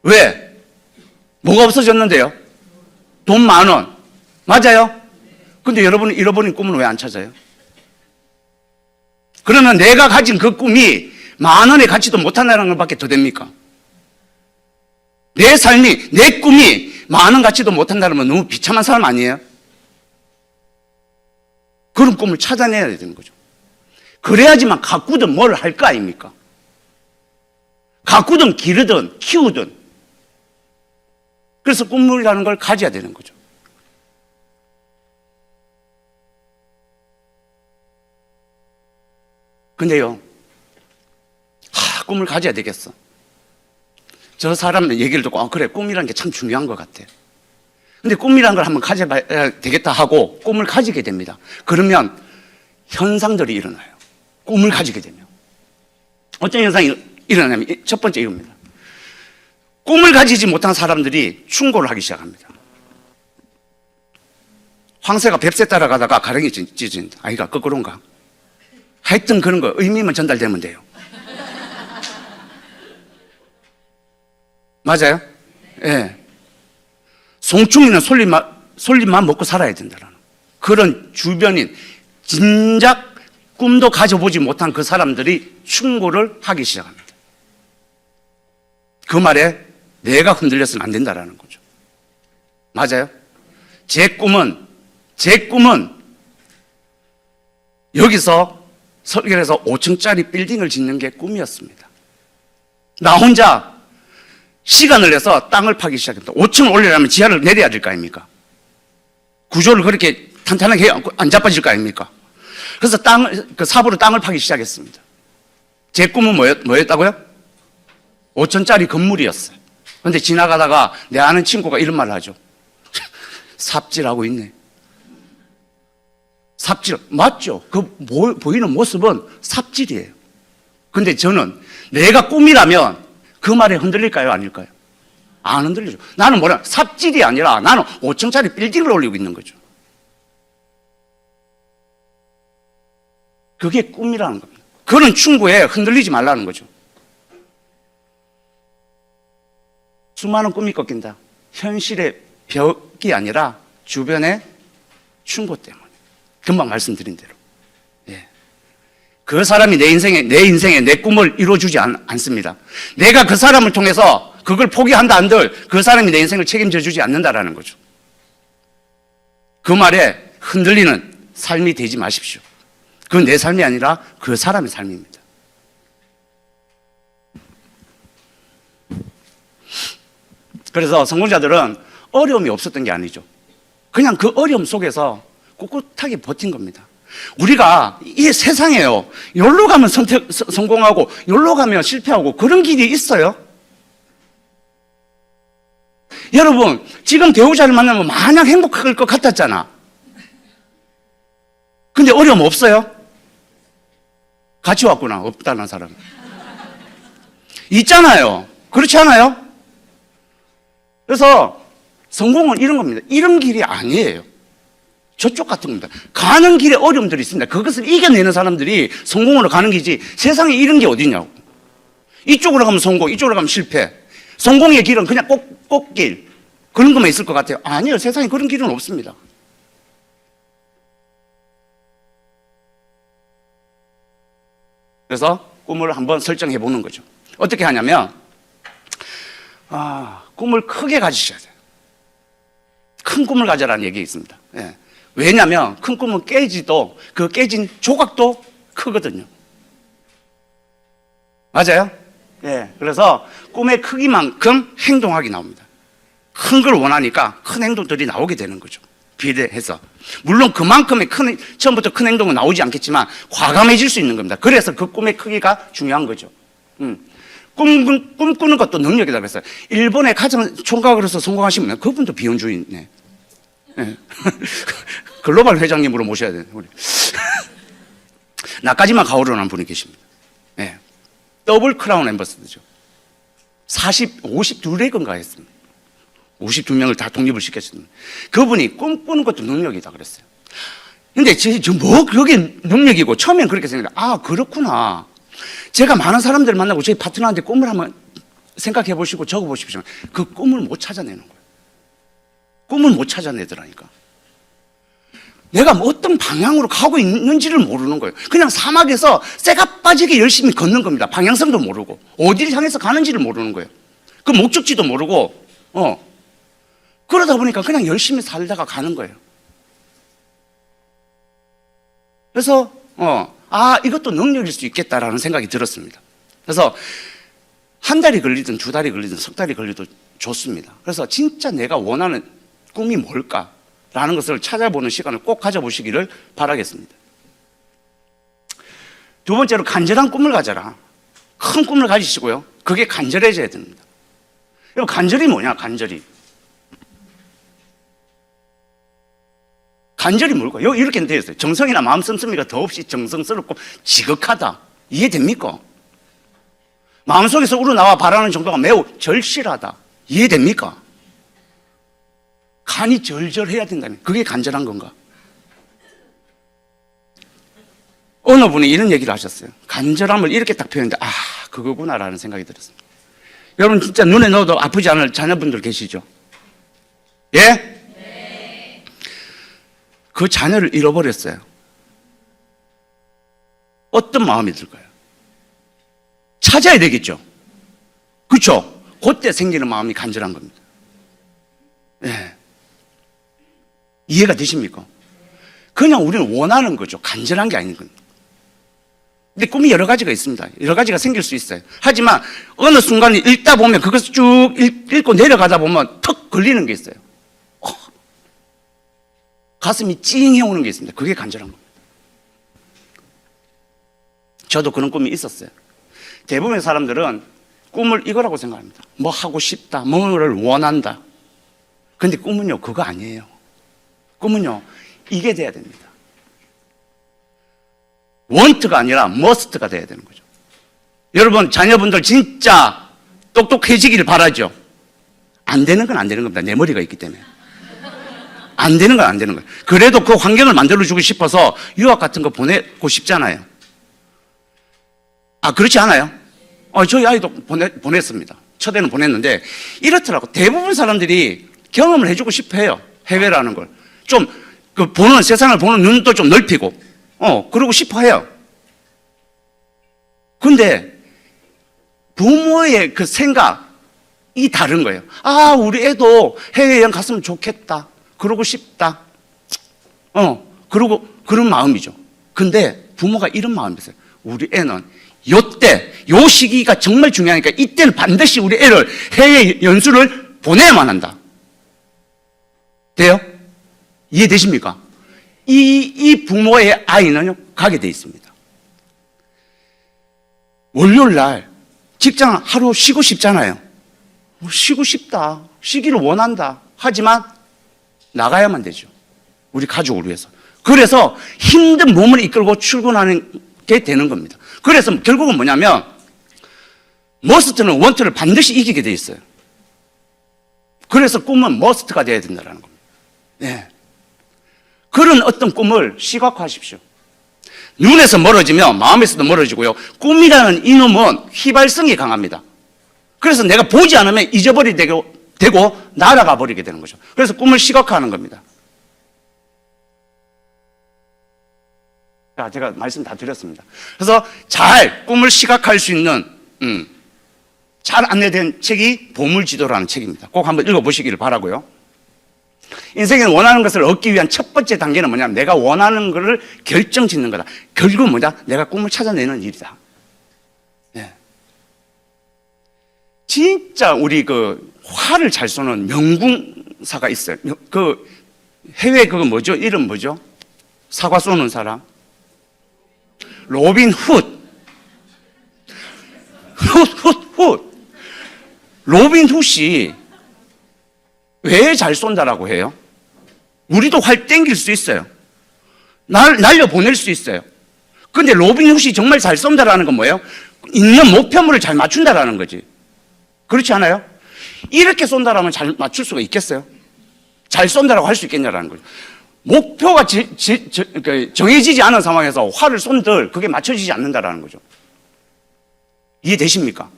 왜? 뭐가 없어졌는데요? 돈 10,000원. 맞아요? 근데 여러분은 잃어버린 꿈은 왜 안 찾아요? 그러면 내가 가진 그 꿈이 10,000원의 가치도 못한다는 것밖에 더 됩니까? 내 삶이, 내 꿈이 10,000원 가치도 못한다는 건 너무 비참한 사람 아니에요? 그런 꿈을 찾아내야 되는 거죠. 그래야지만 가꾸든 뭘 할 거 아닙니까? 가꾸든 기르든 키우든. 그래서 꿈이라는 걸 가져야 되는 거죠. 근데요, 꿈을 가져야 되겠어. 저 사람 얘기를 듣고, 그래, 꿈이라는 게 참 중요한 것 같아. 근데 꿈이라는 걸 한번 가져봐야 되겠다 하고 꿈을 가지게 됩니다. 그러면 현상들이 일어나요. 꿈을 가지게 되면. 어떤 현상이 일어나냐면 첫 번째 이겁니다. 꿈을 가지지 못한 사람들이 충고를 하기 시작합니다. 황새가 뱁새 따라가다가 가랭이 찢어진다. 아이가 거꾸로인가? 하여튼 그런 거 의미만 전달되면 돼요. 맞아요? 예. 네. 송충이는 솔잎만 먹고 살아야 된다는 그런 주변인 진작 꿈도 가져보지 못한 그 사람들이 충고를 하기 시작합니다. 그 말에 내가 흔들렸으면 안 된다라는 거죠. 맞아요? 제 꿈은 여기서 설계해서 5층짜리 빌딩을 짓는 게 꿈이었습니다. 나 혼자 시간을 내서 땅을 파기 시작했다. 5층을 올리려면 지하를 내려야 될 거 아닙니까? 구조를 그렇게 탄탄하게 안 자빠질 거 아닙니까? 그래서 삽으로 땅을 파기 시작했습니다. 제 꿈은 뭐였다고요? 5층짜리 건물이었어요. 그런데 지나가다가 내 아는 친구가 이런 말을 하죠. 삽질하고 있네. 삽질, 맞죠? 그 보이는 모습은 삽질이에요. 근데 저는 내가 꿈이라면 그 말에 흔들릴까요? 아닐까요? 안 흔들리죠. 나는 삽질이 아니라 나는 5층짜리 빌딩을 올리고 있는 거죠. 그게 꿈이라는 겁니다. 그런 충고에 흔들리지 말라는 거죠. 수많은 꿈이 꺾인다. 현실의 벽이 아니라 주변의 충고 때문에. 금방 말씀드린 대로. 예. 그 사람이 내 인생에 내 꿈을 이루어주지 않습니다. 내가 그 사람을 통해서 그걸 포기한다 한들 그 사람이 내 인생을 책임져 주지 않는다라는 거죠. 그 말에 흔들리는 삶이 되지 마십시오. 그건 내 삶이 아니라 그 사람의 삶입니다. 그래서 성공자들은 어려움이 없었던 게 아니죠. 그냥 그 어려움 속에서 꿋꿋하게 버틴 겁니다. 우리가 이 세상에요, 여기로 가면 성공하고 여기로 가면 실패하고 그런 길이 있어요? 여러분, 지금 배우자를 만나면 마냥 행복할 것 같았잖아. 근데 어려움 없어요? 같이 왔구나, 없다는 사람. 있잖아요. 그렇지 않아요? 그래서 성공은 이런 겁니다. 이런 길이 아니에요. 저쪽 같은 겁니다. 가는 길에 어려움들이 있습니다. 그것을 이겨내는 사람들이 성공으로 가는 길이지, 세상에 이런 게 어디냐고. 이쪽으로 가면 성공, 이쪽으로 가면 실패. 성공의 길은 그냥 꽃길, 그런 것만 있을 것 같아요. 아니요, 세상에 그런 길은 없습니다. 그래서 꿈을 한번 설정해 보는 거죠. 어떻게 하냐면, 꿈을 크게 가지셔야 돼요. 큰 꿈을 가져라는 얘기가 있습니다. 예. 왜냐하면 큰 꿈은 깨지도, 그 깨진 조각도 크거든요. 맞아요? 예. 그래서 꿈의 크기만큼 행동하기 나옵니다. 큰 걸 원하니까 큰 행동들이 나오게 되는 거죠. 비례해서. 물론 그만큼의 처음부터 큰 행동은 나오지 않겠지만 과감해질 수 있는 겁니다. 그래서 그 꿈의 크기가 중요한 거죠. 꿈꾸는 것도 능력이라고 그랬어요. 일본의 가장 총각으로서 성공하신 분은 그분도 비혼주의네. 네. 글로벌 회장님으로 모셔야 돼요. 우리. 나까지만 가오르는 분이 계십니다. 네. 더블 크라운 엠버서더죠. 52레건가 했습니다. 52명을 다 독립을 시켰습니다. 그분이 꿈꾸는 것도 능력이다 그랬어요. 근데 그게 능력이고, 처음엔 그렇게 생각해요. 그렇구나. 제가 많은 사람들을 만나고 저희 파트너한테 꿈을 한번 생각해 보시고 적어 보십시오. 그 꿈을 못 찾아내는 거예요. 꿈을 못 찾아내더라니까. 내가 어떤 방향으로 가고 있는지를 모르는 거예요. 그냥 사막에서 쇠가 빠지게 열심히 걷는 겁니다. 방향성도 모르고 어디를 향해서 가는지를 모르는 거예요. 그 목적지도 모르고 그러다 보니까 그냥 열심히 살다가 가는 거예요. 그래서 이것도 능력일 수 있겠다라는 생각이 들었습니다. 그래서 한 달이 걸리든 두 달이 걸리든 석 달이 걸려도 좋습니다. 그래서 진짜 내가 원하는 꿈이 뭘까라는 것을 찾아보는 시간을 꼭 가져보시기를 바라겠습니다. 두 번째로, 간절한 꿈을 가져라. 큰 꿈을 가지시고요. 그게 간절해져야 됩니다. 여러분, 간절이 뭐냐? 간절이 뭘까요? 여기 이렇게 되어 있어요. 정성이나 마음 씀씀이가 더없이 정성스럽고 지극하다. 이해됩니까? 마음속에서 우러나와 바라는 정도가 매우 절실하다. 이해됩니까? 간이 절절해야 된다면 그게 간절한 건가? 어느 분이 이런 얘기를 하셨어요. 간절함을 이렇게 딱 표현했는데 그거구나라는 생각이 들었습니다. 여러분, 진짜 눈에 넣어도 아프지 않을 자녀분들 계시죠? 예? 네. 그 자녀를 잃어버렸어요. 어떤 마음이 들까요? 찾아야 되겠죠? 그렇죠? 그때 생기는 마음이 간절한 겁니다. 네. 이해가 되십니까? 그냥 우리는 원하는 거죠. 간절한 게 아닌 겁니다. 근데 꿈이 여러 가지가 있습니다. 여러 가지가 생길 수 있어요. 하지만 어느 순간에 읽다 보면, 그것을 쭉 읽고 내려가다 보면 턱 걸리는 게 있어요. 가슴이 찡해 오는 게 있습니다. 그게 간절한 겁니다. 저도 그런 꿈이 있었어요. 대부분의 사람들은 꿈을 이거라고 생각합니다. 뭐 하고 싶다, 뭐를 원한다. 근데 꿈은요, 그거 아니에요. 꿈은요, 이게 돼야 됩니다. want가 아니라 must가 돼야 되는 거죠. 여러분, 자녀분들 진짜 똑똑해지기를 바라죠. 안 되는 건 안 되는 겁니다. 내 머리가 있기 때문에. 안 되는 건 안 되는 거예요. 그래도 그 환경을 만들어주고 싶어서 유학 같은 거 보내고 싶잖아요. 그렇지 않아요? 저희 아이도 보냈습니다. 첫애는 보냈는데, 이렇더라고. 대부분 사람들이 경험을 해주고 싶어 해요. 해외라는 걸. 좀, 세상을 보는 눈도 좀 넓히고, 그러고 싶어 해요. 근데, 부모의 그 생각이 다른 거예요. 우리 애도 해외여행 갔으면 좋겠다. 그러고 싶다. 그런 마음이죠. 근데 부모가 이런 마음이었어요. 우리 애는 요 시기가 정말 중요하니까 이때는 반드시 우리 애를 해외 연수를 보내야만 한다. 돼요? 이해되십니까? 이 부모의 아이는요, 가게 돼 있습니다. 월요일 날 직장 하루 쉬고 싶잖아요. 쉬고 싶다. 시기를 원한다. 하지만 나가야만 되죠. 우리 가족을 위해서. 그래서 힘든 몸을 이끌고 출근하는 게 되는 겁니다. 그래서 결국은 뭐냐면 머스트는 원트를 반드시 이기게 돼 있어요. 그래서 꿈은 머스트가 돼야 된다는 겁니다. 네. 그런 어떤 꿈을 시각화하십시오. 눈에서 멀어지면 마음에서도 멀어지고요. 꿈이라는 이놈은 휘발성이 강합니다. 그래서 내가 보지 않으면 잊어버리게 되고 날아가 버리게 되는 거죠. 그래서 꿈을 시각화하는 겁니다. 자, 제가 말씀 다 드렸습니다. 그래서 잘 꿈을 시각화할 수 있는 잘 안내된 책이 보물지도라는 책입니다. 꼭 한번 읽어보시기를 바라고요. 인생에 원하는 것을 얻기 위한 첫 번째 단계는 뭐냐면 내가 원하는 것을 결정짓는 거다. 결국은 뭐냐? 내가 꿈을 찾아내는 일이다. 네. 진짜 우리 그 활을 잘 쏘는 명궁사가 있어요. 그 해외 그거 뭐죠? 이름 뭐죠? 사과 쏘는 사람. 로빈 훗. 로빈 훗이 왜 잘 쏜다라고 해요? 우리도 활 땡길 수 있어요. 날려 보낼 수 있어요. 근데 로빈 훗이 정말 잘 쏜다라는 건 뭐예요? 있는 목표물을 잘 맞춘다라는 거지. 그렇지 않아요? 이렇게 쏜다라면 잘 맞출 수가 있겠어요? 잘 쏜다라고 할 수 있겠냐라는 거죠. 목표가 정해지지 않은 상황에서 활을 쏜들 그게 맞춰지지 않는다라는 거죠. 이해되십니까?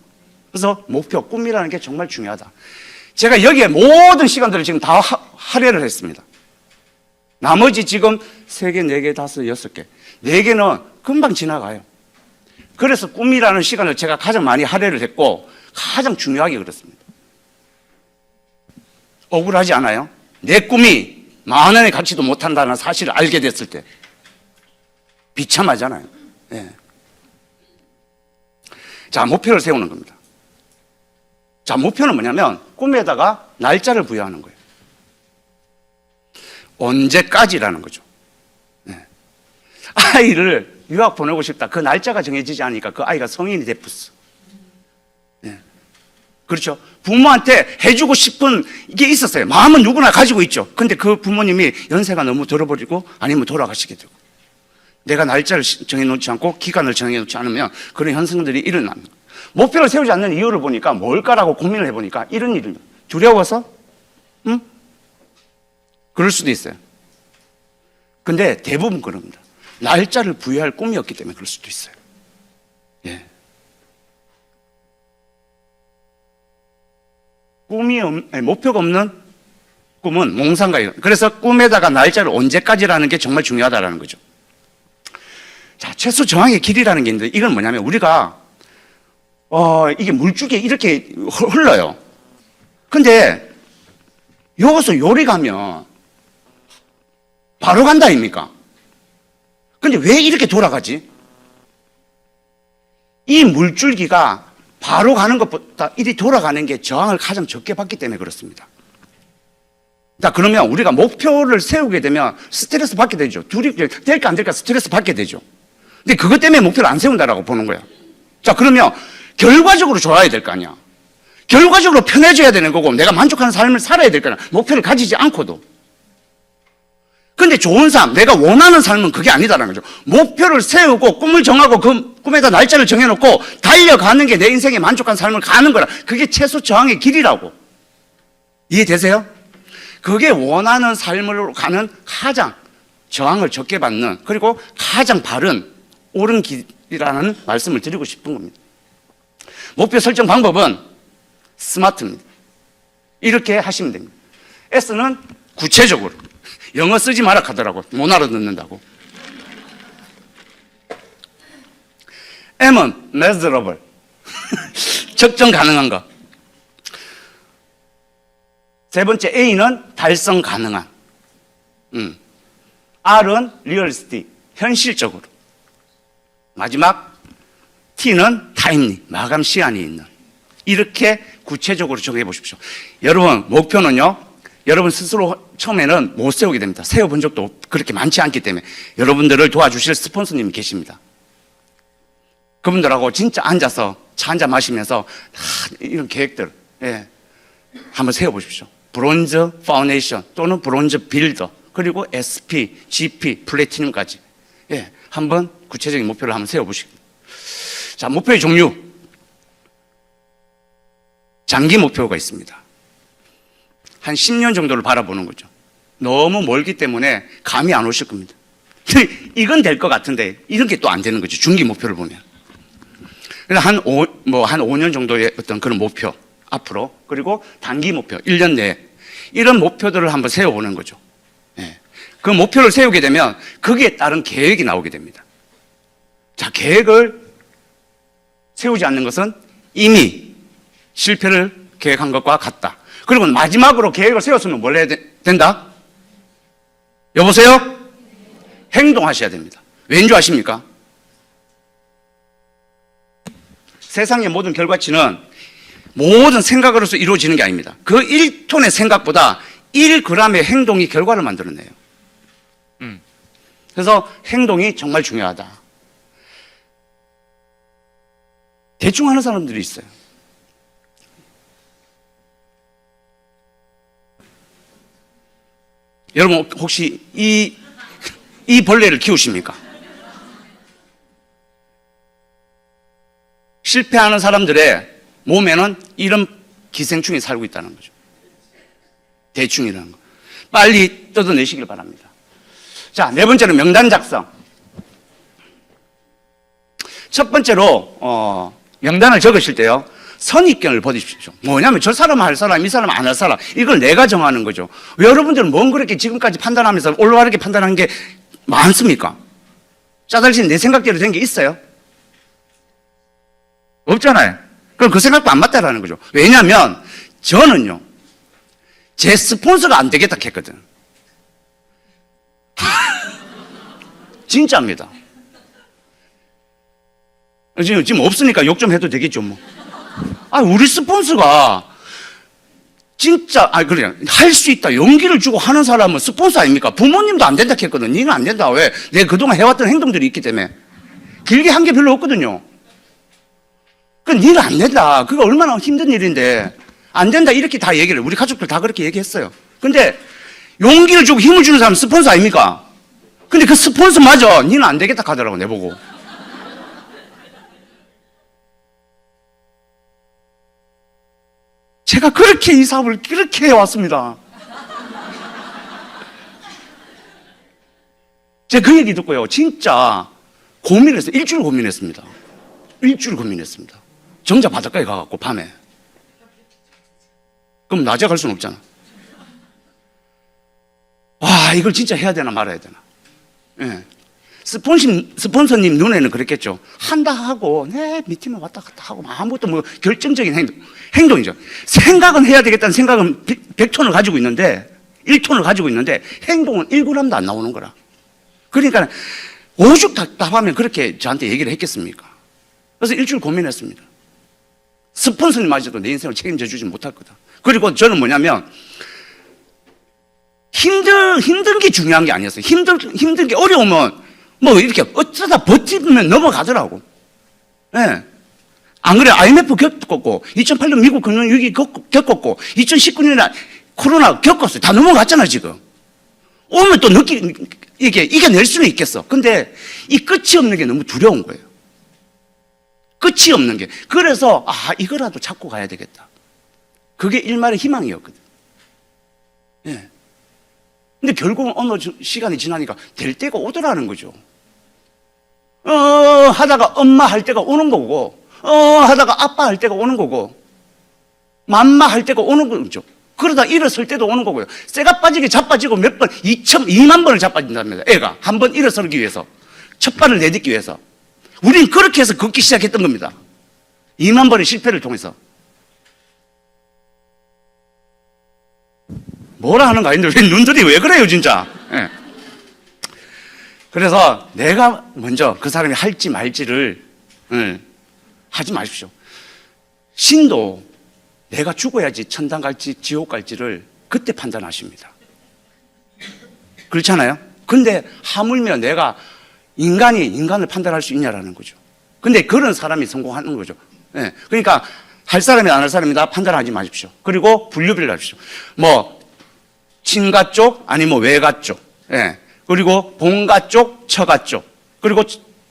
그래서 목표, 꿈이라는 게 정말 중요하다. 제가 여기에 모든 시간들을 지금 다 할애를 했습니다. 나머지 지금 3개, 4개, 5, 6개. 4개는 금방 지나가요. 그래서 꿈이라는 시간을 제가 가장 많이 할애를 했고 가장 중요하게 그렇습니다. 억울하지 않아요? 내 꿈이 10,000원의 가치도 못한다는 사실을 알게 됐을 때 비참하잖아요. 네. 자, 목표를 세우는 겁니다. 자, 목표는 뭐냐면 꿈에다가 날짜를 부여하는 거예요. 언제까지라는 거죠. 네. 아이를 유학 보내고 싶다. 그 날짜가 정해지지 않으니까 그 아이가 성인이 됐어. 네. 그렇죠. 부모한테 해주고 싶은 게 있었어요. 마음은 누구나 가지고 있죠. 근데 그 부모님이 연세가 너무 들어버리고 아니면 돌아가시게 되고 내가 날짜를 정해놓지 않고 기간을 정해놓지 않으면 그런 현상들이 일어납니다. 목표를 세우지 않는 이유를 보니까 뭘까라고 고민을 해보니까 이런 일입니다. 두려워서? 응? 그럴 수도 있어요. 근데 대부분 그럽니다. 날짜를 부여할 꿈이었기 때문에 그럴 수도 있어요. 예. 목표가 없는 꿈은 몽상가예요. 그래서 꿈에다가 날짜를 언제까지라는 게 정말 중요하다는 거죠. 자, 최소 저항의 길이라는 게 있는데 이건 뭐냐면 우리가 이게 물줄기에 이렇게 흘러요. 근데 여기서 요리 가면 바로 간다 아닙니까? 근데 왜 이렇게 돌아가지? 이 물줄기가 바로 가는 것보다 이리 돌아가는 게 저항을 가장 적게 받기 때문에 그렇습니다. 자, 그러면 우리가 목표를 세우게 되면 스트레스 받게 되죠. 둘이 될까 안 될까 스트레스 받게 되죠. 근데 그것 때문에 목표를 안 세운다라고 보는 거예요. 자, 그러면 결과적으로 좋아야 될 거 아니야. 결과적으로 편해져야 되는 거고 내가 만족하는 삶을 살아야 될 거야. 목표를 가지지 않고도. 근데 좋은 삶, 내가 원하는 삶은 그게 아니다라는 거죠. 목표를 세우고 꿈을 정하고 그 꿈에다 날짜를 정해놓고 달려가는 게 내 인생에 만족한 삶을 가는 거라. 그게 최소 저항의 길이라고. 이해되세요? 그게 원하는 삶으로 가는 가장 저항을 적게 받는 그리고 가장 바른 옳은 길이라는 말씀을 드리고 싶은 겁니다. 목표 설정 방법은 스마트입니다. 이렇게 하시면 됩니다. S는 구체적으로. 영어 쓰지 마라 하더라고. 못 알아듣는다고. M은 measurable. 측정 가능한 거. 세 번째 A는 달성 가능한. R은 realistic. 현실적으로. 마지막 T는 타임리. 마감 시한이 있는. 이렇게 구체적으로 정해 보십시오. 여러분, 목표는요, 여러분 스스로 처음에는 못 세우게 됩니다. 세워본 적도 그렇게 많지 않기 때문에 여러분들을 도와주실 스폰서님이 계십니다. 그분들하고 진짜 앉아서 차 한잔 마시면서 이런 계획들, 예, 한번 세워보십시오. 브론즈 파운데이션 또는 브론즈 빌더, 그리고 SP, GP, 플래티넘까지. 예, 한번 구체적인 목표를 한번 세워보시고. 자, 목표의 종류. 장기 목표가 있습니다. 한 10년 정도를 바라보는 거죠. 너무 멀기 때문에 감이 안 오실 겁니다. 이건 될 것 같은데 이런 게 또 안 되는 거죠. 중기 목표를 보면. 그래서 한 5년 정도의 어떤 그런 목표 앞으로, 그리고 단기 목표 1년 내에 이런 목표들을 한번 세워보는 거죠. 예. 그 목표를 세우게 되면 거기에 따른 계획이 나오게 됩니다. 자, 계획을 세우지 않는 것은 이미 실패를 계획한 것과 같다. 그리고 마지막으로 계획을 세웠으면 뭘 해야 된다? 여보세요? 행동하셔야 됩니다. 왠 줄 아십니까? 세상의 모든 결과치는 모든 생각으로서 이루어지는 게 아닙니다. 그 1톤의 생각보다 1g의 행동이 결과를 만들어내요. 그래서 행동이 정말 중요하다. 대충 하는 사람들이 있어요. 여러분 혹시 이 벌레를 키우십니까? 실패하는 사람들의 몸에는 이런 기생충이 살고 있다는 거죠. 대충이라는 거. 빨리 뜯어내시길 바랍니다. 자, 네 번째는 명단 작성. 첫 번째로 명단을 적으실 때요, 선입견을 버리십시오. 뭐냐면 저 사람은 할 사람, 이 사람은 안 할 사람, 이걸 내가 정하는 거죠. 왜 여러분들은 뭔 그렇게 지금까지 판단하면서 올바르게 판단한 게 많습니까? 짜잘신 내 생각대로 된 게 있어요? 없잖아요. 그럼 그 생각도 안 맞다라는 거죠. 왜냐하면 저는요, 제 스폰서가 안 되겠다 했거든. 진짜입니다. 지금 없으니까 욕 좀 해도 되겠죠, 뭐. 우리 스폰서가 진짜, 그래, 할 수 있다, 용기를 주고 하는 사람은 스폰서 아닙니까? 부모님도 안 된다 했거든. 니는 안 된다. 왜? 내가 그동안 해왔던 행동들이 있기 때문에. 길게 한 게 별로 없거든요. 니는 안 된다. 그거 얼마나 힘든 일인데. 안 된다. 이렇게 다 얘기를, 우리 가족들 다 그렇게 얘기했어요. 근데 용기를 주고 힘을 주는 사람은 스폰서 아닙니까? 근데 그 스폰서마저 니는 안 되겠다 하더라고, 내보고. 제가 그렇게 이 사업을 그렇게 해왔습니다. 제가 그 얘기 듣고요, 진짜 고민했어요. 일주일 고민했습니다. 일주일 고민했습니다. 정자 바닷가에 가갖고 밤에. 그럼 낮에 갈 수는 없잖아. 이걸 진짜 해야 되나 말아야 되나. 예. 스폰서님 눈에는 그랬겠죠. 한다 하고, 네, 미팅을 왔다 갔다 하고, 아무것도 뭐 결정적인 행동이죠. 생각은 해야 되겠다는 생각은 100톤을 가지고 있는데, 1톤을 가지고 있는데, 행동은 1g도 안 나오는 거라. 그러니까, 오죽 답답하면 그렇게 저한테 얘기를 했겠습니까? 그래서 일주일 고민했습니다. 스폰서님마저도 내 인생을 책임져 주지 못할 거다. 그리고 저는 뭐냐면, 힘든 게 중요한 게 아니었어요. 힘든 게 어려우면, 뭐 이렇게 어쩌다 버티면 넘어가더라고. 예. 안 그래? IMF 겪었고, 2008년 미국 금융위기 겪었고, 2019년에 코로나 겪었어요. 다 넘어갔잖아, 지금. 오면 또 이겨낼 수는 있겠어. 근데 이 끝이 없는 게 너무 두려운 거예요. 끝이 없는 게. 그래서, 이거라도 잡고 가야 되겠다. 그게 일말의 희망이었거든. 예. 근데 결국은 어느 시간이 지나니까 될 때가 오더라는 거죠. 하다가 엄마 할 때가 오는 거고, 하다가 아빠 할 때가 오는 거고, 맘마 할 때가 오는 거죠. 그러다 일어설 때도 오는 거고요. 쇠가 빠지게 자빠지고 몇 번, 2만 번을 자빠진답니다. 애가. 한 번 일어서기 위해서. 첫 발을 내딛기 위해서. 우린 그렇게 해서 걷기 시작했던 겁니다. 2만 번의 실패를 통해서. 뭐라 하는 거 아닌데 왜 눈들이 왜 그래요, 진짜. 예. 그래서 내가 먼저 그 사람이 할지 말지를 하지 마십시오. 신도 내가 죽어야지 천당 갈지 지옥 갈지를 그때 판단하십니다. 그렇잖아요? 근데 하물며 내가 인간을 판단할 수 있냐라는 거죠. 근데 그런 사람이 성공하는 거죠. 예. 그러니까 할 사람이다 안 할 사람이다 판단하지 마십시오. 그리고 분류별로 하십시오. 뭐 친가 쪽 아니면 뭐 외가 쪽, 예. 그리고 본가 쪽, 처가 쪽, 그리고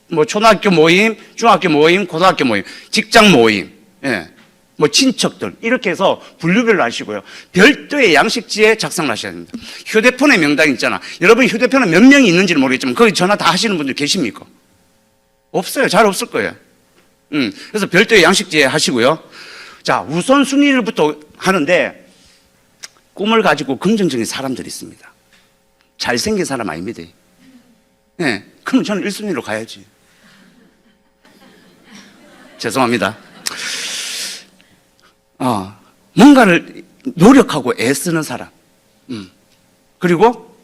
뭐 초등학교 모임, 중학교 모임, 고등학교 모임, 직장 모임, 예. 뭐 친척들 이렇게 해서 분류별로 하시고요. 별도의 양식지에 작성을 하셔야 됩니다. 휴대폰의 명단이 있잖아. 여러분 휴대폰에 몇 명이 있는지는 모르겠지만 거기 전화 다 하시는 분들 계십니까? 없어요. 잘 없을 거예요. 그래서 별도의 양식지에 하시고요. 자, 우선순위를부터 하는데 꿈을 가지고 긍정적인 사람들이 있습니다. 잘생긴 사람 아닙니다. 네, 그럼 저는 1순위로 가야지. 죄송합니다. 뭔가를 노력하고 애쓰는 사람, 그리고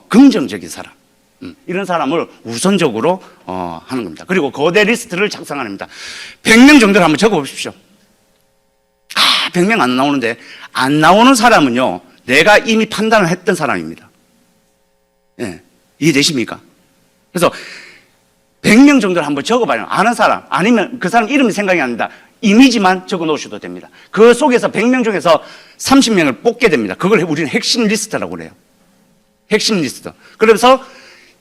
긍정적인 사람, 이런 사람을 우선적으로 하는 겁니다. 그리고 거대 리스트를 작성합니다. 100명 정도를 한번 적어보십시오. 100명 안 나오는데 안 나오는 사람은요, 내가 이미 판단을 했던 사람입니다. 예, 이해되십니까? 그래서 100명 정도를 한번 적어봐요. 아는 사람, 아니면 그 사람 이름이 생각이 안 난다. 이미지만 적어 놓으셔도 됩니다. 그 속에서 100명 중에서 30명을 뽑게 됩니다. 그걸 우리는 핵심 리스트라고 그래요. 핵심 리스트. 그래서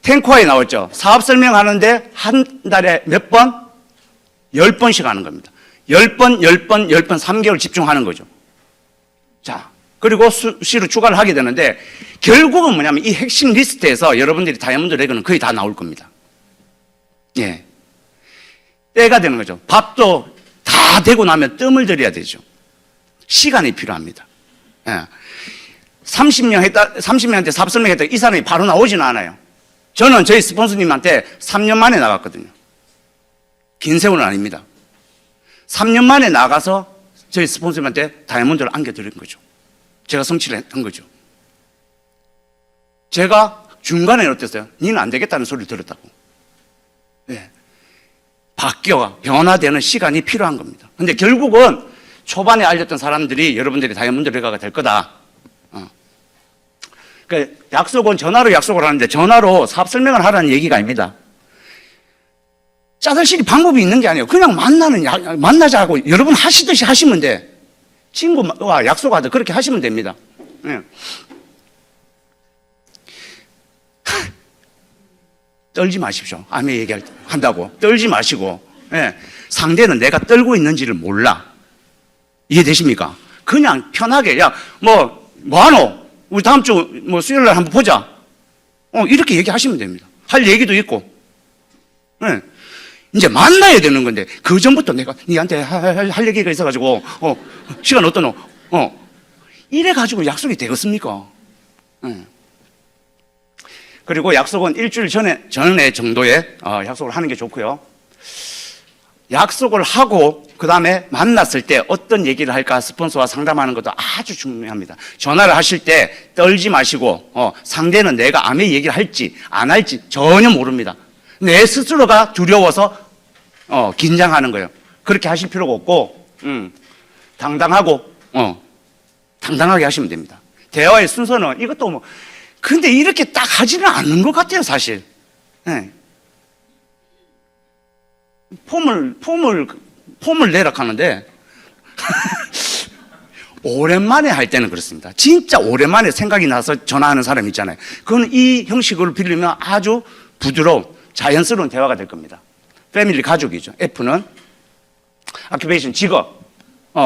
탱코아에 나왔죠. 사업 설명하는데 한 달에 몇 번? 10번씩 하는 겁니다. 10번, 10번, 10번, 3개월 집중하는 거죠. 자, 그리고 수시로 추가를 하게 되는데 결국은 뭐냐면 이 핵심 리스트에서 여러분들이 다이아몬드 레거는 거의 다 나올 겁니다. 예. 때가 되는 거죠. 밥도 다 되고 나면 뜸을 들여야 되죠. 시간이 필요합니다. 예. 30명한테 사업 설명했다. 이 사람이 바로 나오지는 않아요. 저는 저희 스폰서님한테 3년 만에 나갔거든요. 긴 세월은 아닙니다. 3년 만에 나가서 저희 스폰서님한테 다이아몬드를 안겨드린 거죠. 제가 성취를 한 거죠. 제가 중간에 어땠어요? 니는 안 되겠다는 소리를 들었다고. 네. 바뀌어, 변화되는 시간이 필요한 겁니다. 근데 결국은 초반에 알렸던 사람들이 여러분들이 다이아몬드 레가가 될 거다. 그러니까 약속은 전화로 약속을 하는데 전화로 사업 설명을 하라는 얘기가 아닙니다. 짜잘시기 방법이 있는 게 아니에요. 그냥 만나자고 여러분 하시듯이 하시면 돼. 친구와 약속하듯 그렇게 하시면 됩니다. 네. 떨지 마십시오. 아메 얘기한다고. 떨지 마시고. 네. 상대는 내가 떨고 있는지를 몰라. 이해되십니까? 그냥 편하게, 야, 뭐 하노? 우리 다음 주 수요일 날 한번 보자. 이렇게 얘기하시면 됩니다. 할 얘기도 있고. 네. 이제 만나야 되는 건데, 그 전부터 내가 니한테 할 얘기가 있어가지고, 시간 어떠노? 이래가지고 약속이 되겠습니까? 그리고 약속은 일주일 전에 정도에 약속을 하는 게 좋고요. 약속을 하고 그 다음에 만났을 때 어떤 얘기를 할까 스폰서와 상담하는 것도 아주 중요합니다. 전화를 하실 때 떨지 마시고 상대는 내가 아메 얘기를 할지 안 할지 전혀 모릅니다. 내 스스로가 두려워서 긴장하는 거예요. 그렇게 하실 필요가 없고 당당하고 당당하게 하시면 됩니다. 대화의 순서는 이것도 뭐 근데 이렇게 딱 하지는 않는 것 같아요, 사실. 네. 폼을 내락하는데 오랜만에 할 때는 그렇습니다. 진짜 오랜만에 생각이 나서 전화하는 사람 있잖아요. 그건 이 형식을 빌리면 아주 부드러운 자연스러운 대화가 될 겁니다. 패밀리 가족이죠. F는 오큐페이션 직업.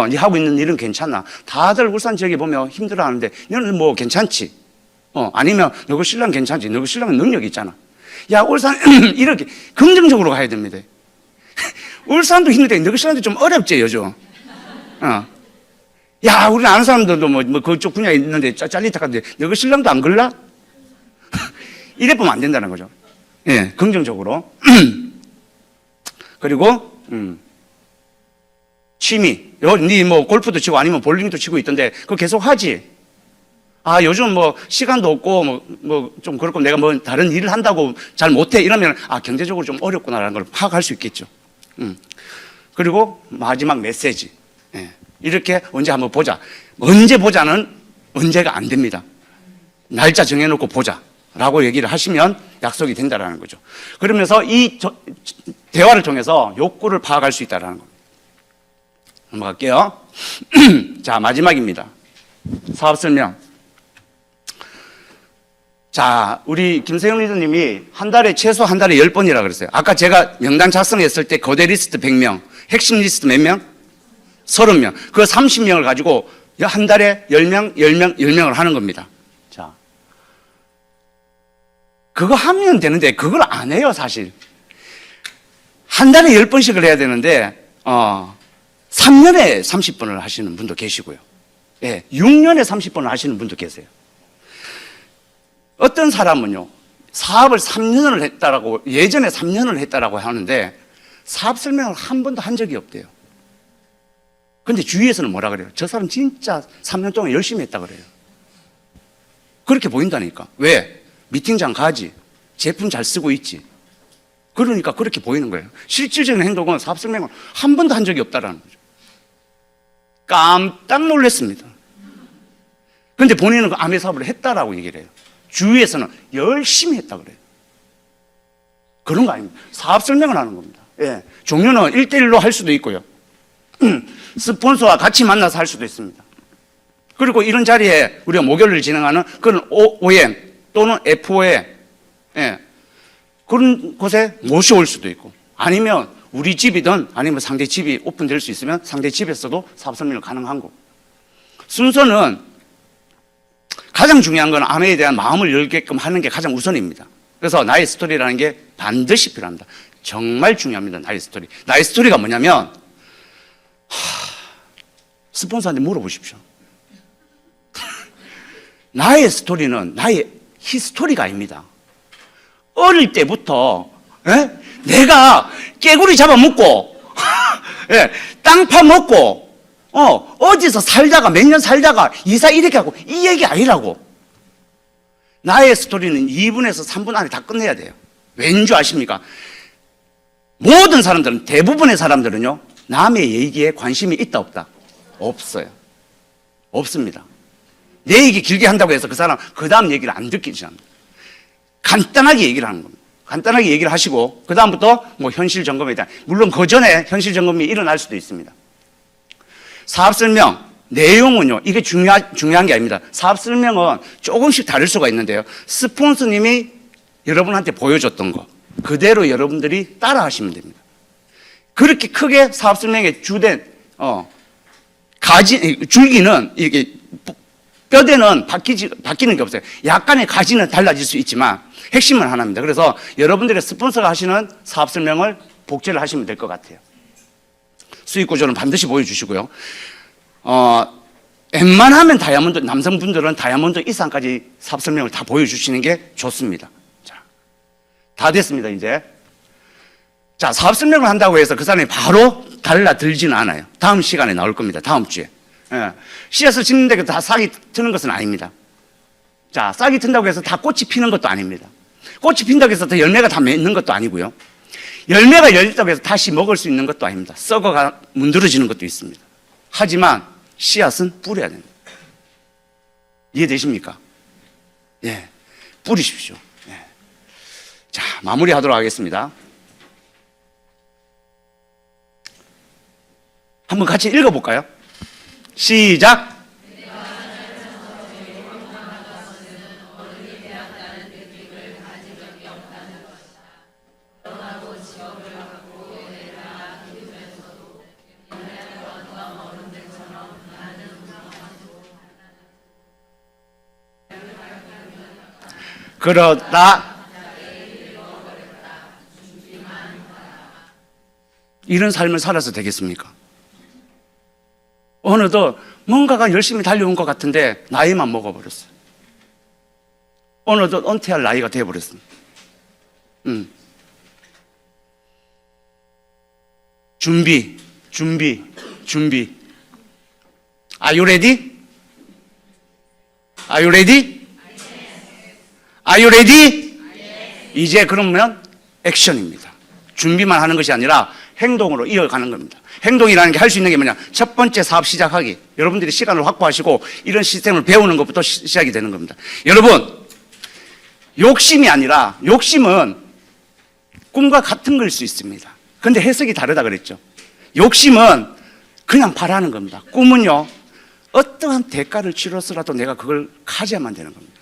네 하고 있는 일은 괜찮나? 다들 울산 지역에 보면 힘들어하는데 너는 뭐 괜찮지? 아니면 너그 신랑 괜찮지? 너그 신랑은 능력이 있잖아. 야, 울산 이렇게 긍정적으로 가야 됩니다. 울산도 힘든데 너그 신랑도 좀 어렵지 요즘. 야, 우리 아는 사람들도 뭐 그쪽 분야에 있는데 잘리tak한데 너그 신랑도 안 걸라? 이래 보면 안 된다는 거죠. 예, 긍정적으로. 그리고 취미. 니 뭐 골프도 치고 아니면 볼링도 치고 있던데 그거 계속 하지. 아, 요즘 뭐 시간도 없고 뭐 좀 그렇고 내가 뭐 다른 일을 한다고 잘 못해 이러면 경제적으로 좀 어렵구나라는 걸 파악할 수 있겠죠. 그리고 마지막 메시지. 예. 이렇게 언제 한번 보자. 언제 보자는 언제가 안 됩니다. 날짜 정해놓고 보자라고 얘기를 하시면 약속이 된다라는 거죠. 그러면서 이 대화를 통해서 욕구를 파악할 수 있다라는 겁니다. 넘어갈게요. 자, 마지막입니다. 사업 설명. 자, 우리 김세영 리더님이 최소 한 달에 10번이라 그랬어요. 아까 제가 명단 작성했을 때 거대 리스트 100명, 핵심 리스트 몇 명? 30명. 그 30명을 가지고 한 달에 10명, 10명, 10명을 하는 겁니다. 자. 그거 하면 되는데 그걸 안 해요, 사실. 한 달에 10번씩을 해야 되는데, 3년에 30번을 하시는 분도 계시고요. 예, 6년에 30번을 하시는 분도 계세요. 어떤 사람은요, 사업을 3년을 했다라고, 예전에 3년을 했다라고 하는데, 사업 설명을 한 번도 한 적이 없대요. 근데 주위에서는 뭐라 그래요? 저 사람 진짜 3년 동안 열심히 했다 그래요. 그렇게 보인다니까. 왜? 미팅장 가지. 제품 잘 쓰고 있지. 그러니까 그렇게 보이는 거예요. 실질적인 행동은 사업 설명을 한 번도 한 적이 없다라는 거죠. 깜짝 놀랐습니다. 근데 본인은 그 아메 사업을 했다라고 얘기를 해요. 주위에서는 열심히 했다 그래요. 그런 거 아닙니다. 사업 설명을 하는 겁니다. 예. 종류는 1대1로 할 수도 있고요. 스폰서와 같이 만나서 할 수도 있습니다. 그리고 이런 자리에 우리가 목요일을 진행하는 그런 OM 또는 FO에 예. 그런 곳에 모셔올 수도 있고, 아니면 우리 집이든 아니면 상대 집이 오픈될 수 있으면 상대 집에서도 사업 설명을 가능한 거고. 순서는 가장 중요한 건 아내에 대한 마음을 열게끔 하는 게 가장 우선입니다. 그래서 나의 스토리라는 게 반드시 필요합니다. 정말 중요합니다. 나의 스토리. 나의 스토리가 뭐냐면, 스폰서한테 물어보십시오. 나의 스토리는 나의 히스토리가 아닙니다. 어릴 때부터 내가 깨구리 잡아먹고 예, 땅 파먹고 어디서 살다가 몇 년 살다가 이사 이렇게 하고 이 얘기 아니라고. 나의 스토리는 2분에서 3분 안에 다 끝내야 돼요. 왠지 아십니까? 모든 사람들은, 대부분의 사람들은요, 남의 얘기에 관심이 있다 없다? 없어요. 없습니다. 내 얘기 길게 한다고 해서 그 사람 그 다음 얘기를 안 듣기지 않습니다. 간단하게 얘기를 하는 겁니다. 간단하게 얘기를 하시고 그 다음부터 뭐 현실 점검에 대한, 물론 그 전에 현실 점검이 일어날 수도 있습니다. 사업 설명 내용은요, 이게 중요한 게 아닙니다. 사업 설명은 조금씩 다를 수가 있는데요, 스폰서님이 여러분한테 보여줬던 거 그대로 여러분들이 따라 하시면 됩니다. 그렇게 크게 사업 설명의 주된 줄기는 이게 뼈대는 바뀌는 게 없어요. 약간의 가지는 달라질 수 있지만 핵심은 하나입니다. 그래서 여러분들의 스폰서가 하시는 사업 설명을 복제를 하시면 될 것 같아요. 수익 구조는 반드시 보여주시고요. 웬만하면 다이아몬드, 남성분들은 다이아몬드 이상까지 사업 설명을 다 보여주시는 게 좋습니다. 자, 다 됐습니다, 이제. 자, 사업 설명을 한다고 해서 그 사람이 바로 달라들지는 않아요. 다음 시간에 나올 겁니다. 다음 주에. 예. 씨앗을 심는데 다 싹이 트는 것은 아닙니다. 자, 싹이 튼다고 해서 다 꽃이 피는 것도 아닙니다. 꽃이 핀다고 해서 다 열매가 다 맺는 것도 아니고요. 열매가 열렸다고 해서 다시 먹을 수 있는 것도 아닙니다. 썩어가 문드러지는 것도 있습니다. 하지만 씨앗은 뿌려야 됩니다. 이해되십니까? 예. 뿌리십시오. 예. 자, 마무리하도록 하겠습니다. 한번 같이 읽어볼까요? 시작. 그러다 이런 삶을 살아서 되겠습니까? 어느덧 뭔가가 열심히 달려온 것 같은데 나이만 먹어버렸어요. 어느덧 은퇴할 나이가 되어버렸습니다. 준비. Are you ready? Are you ready? Are you ready? 이제 그러면 액션입니다. 준비만 하는 것이 아니라 행동으로 이어가는 겁니다. 행동이라는 게 할 수 있는 게 뭐냐? 첫 번째 사업 시작하기. 여러분들이 시간을 확보하시고 이런 시스템을 배우는 것부터 시작이 되는 겁니다. 여러분, 욕심이 아니라, 욕심은 꿈과 같은 걸 수 있습니다. 근데 해석이 다르다 그랬죠. 욕심은 그냥 바라는 겁니다. 꿈은요, 어떠한 대가를 치러서라도 내가 그걸 가져야만 되는 겁니다.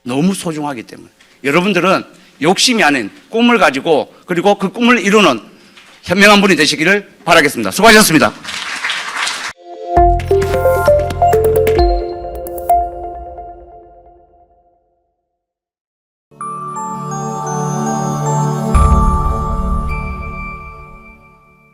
너무 소중하기 때문에. 여러분들은 욕심이 아닌 꿈을 가지고 그리고 그 꿈을 이루는 현명한 분이 되시기를 바라겠습니다. 수고하셨습니다.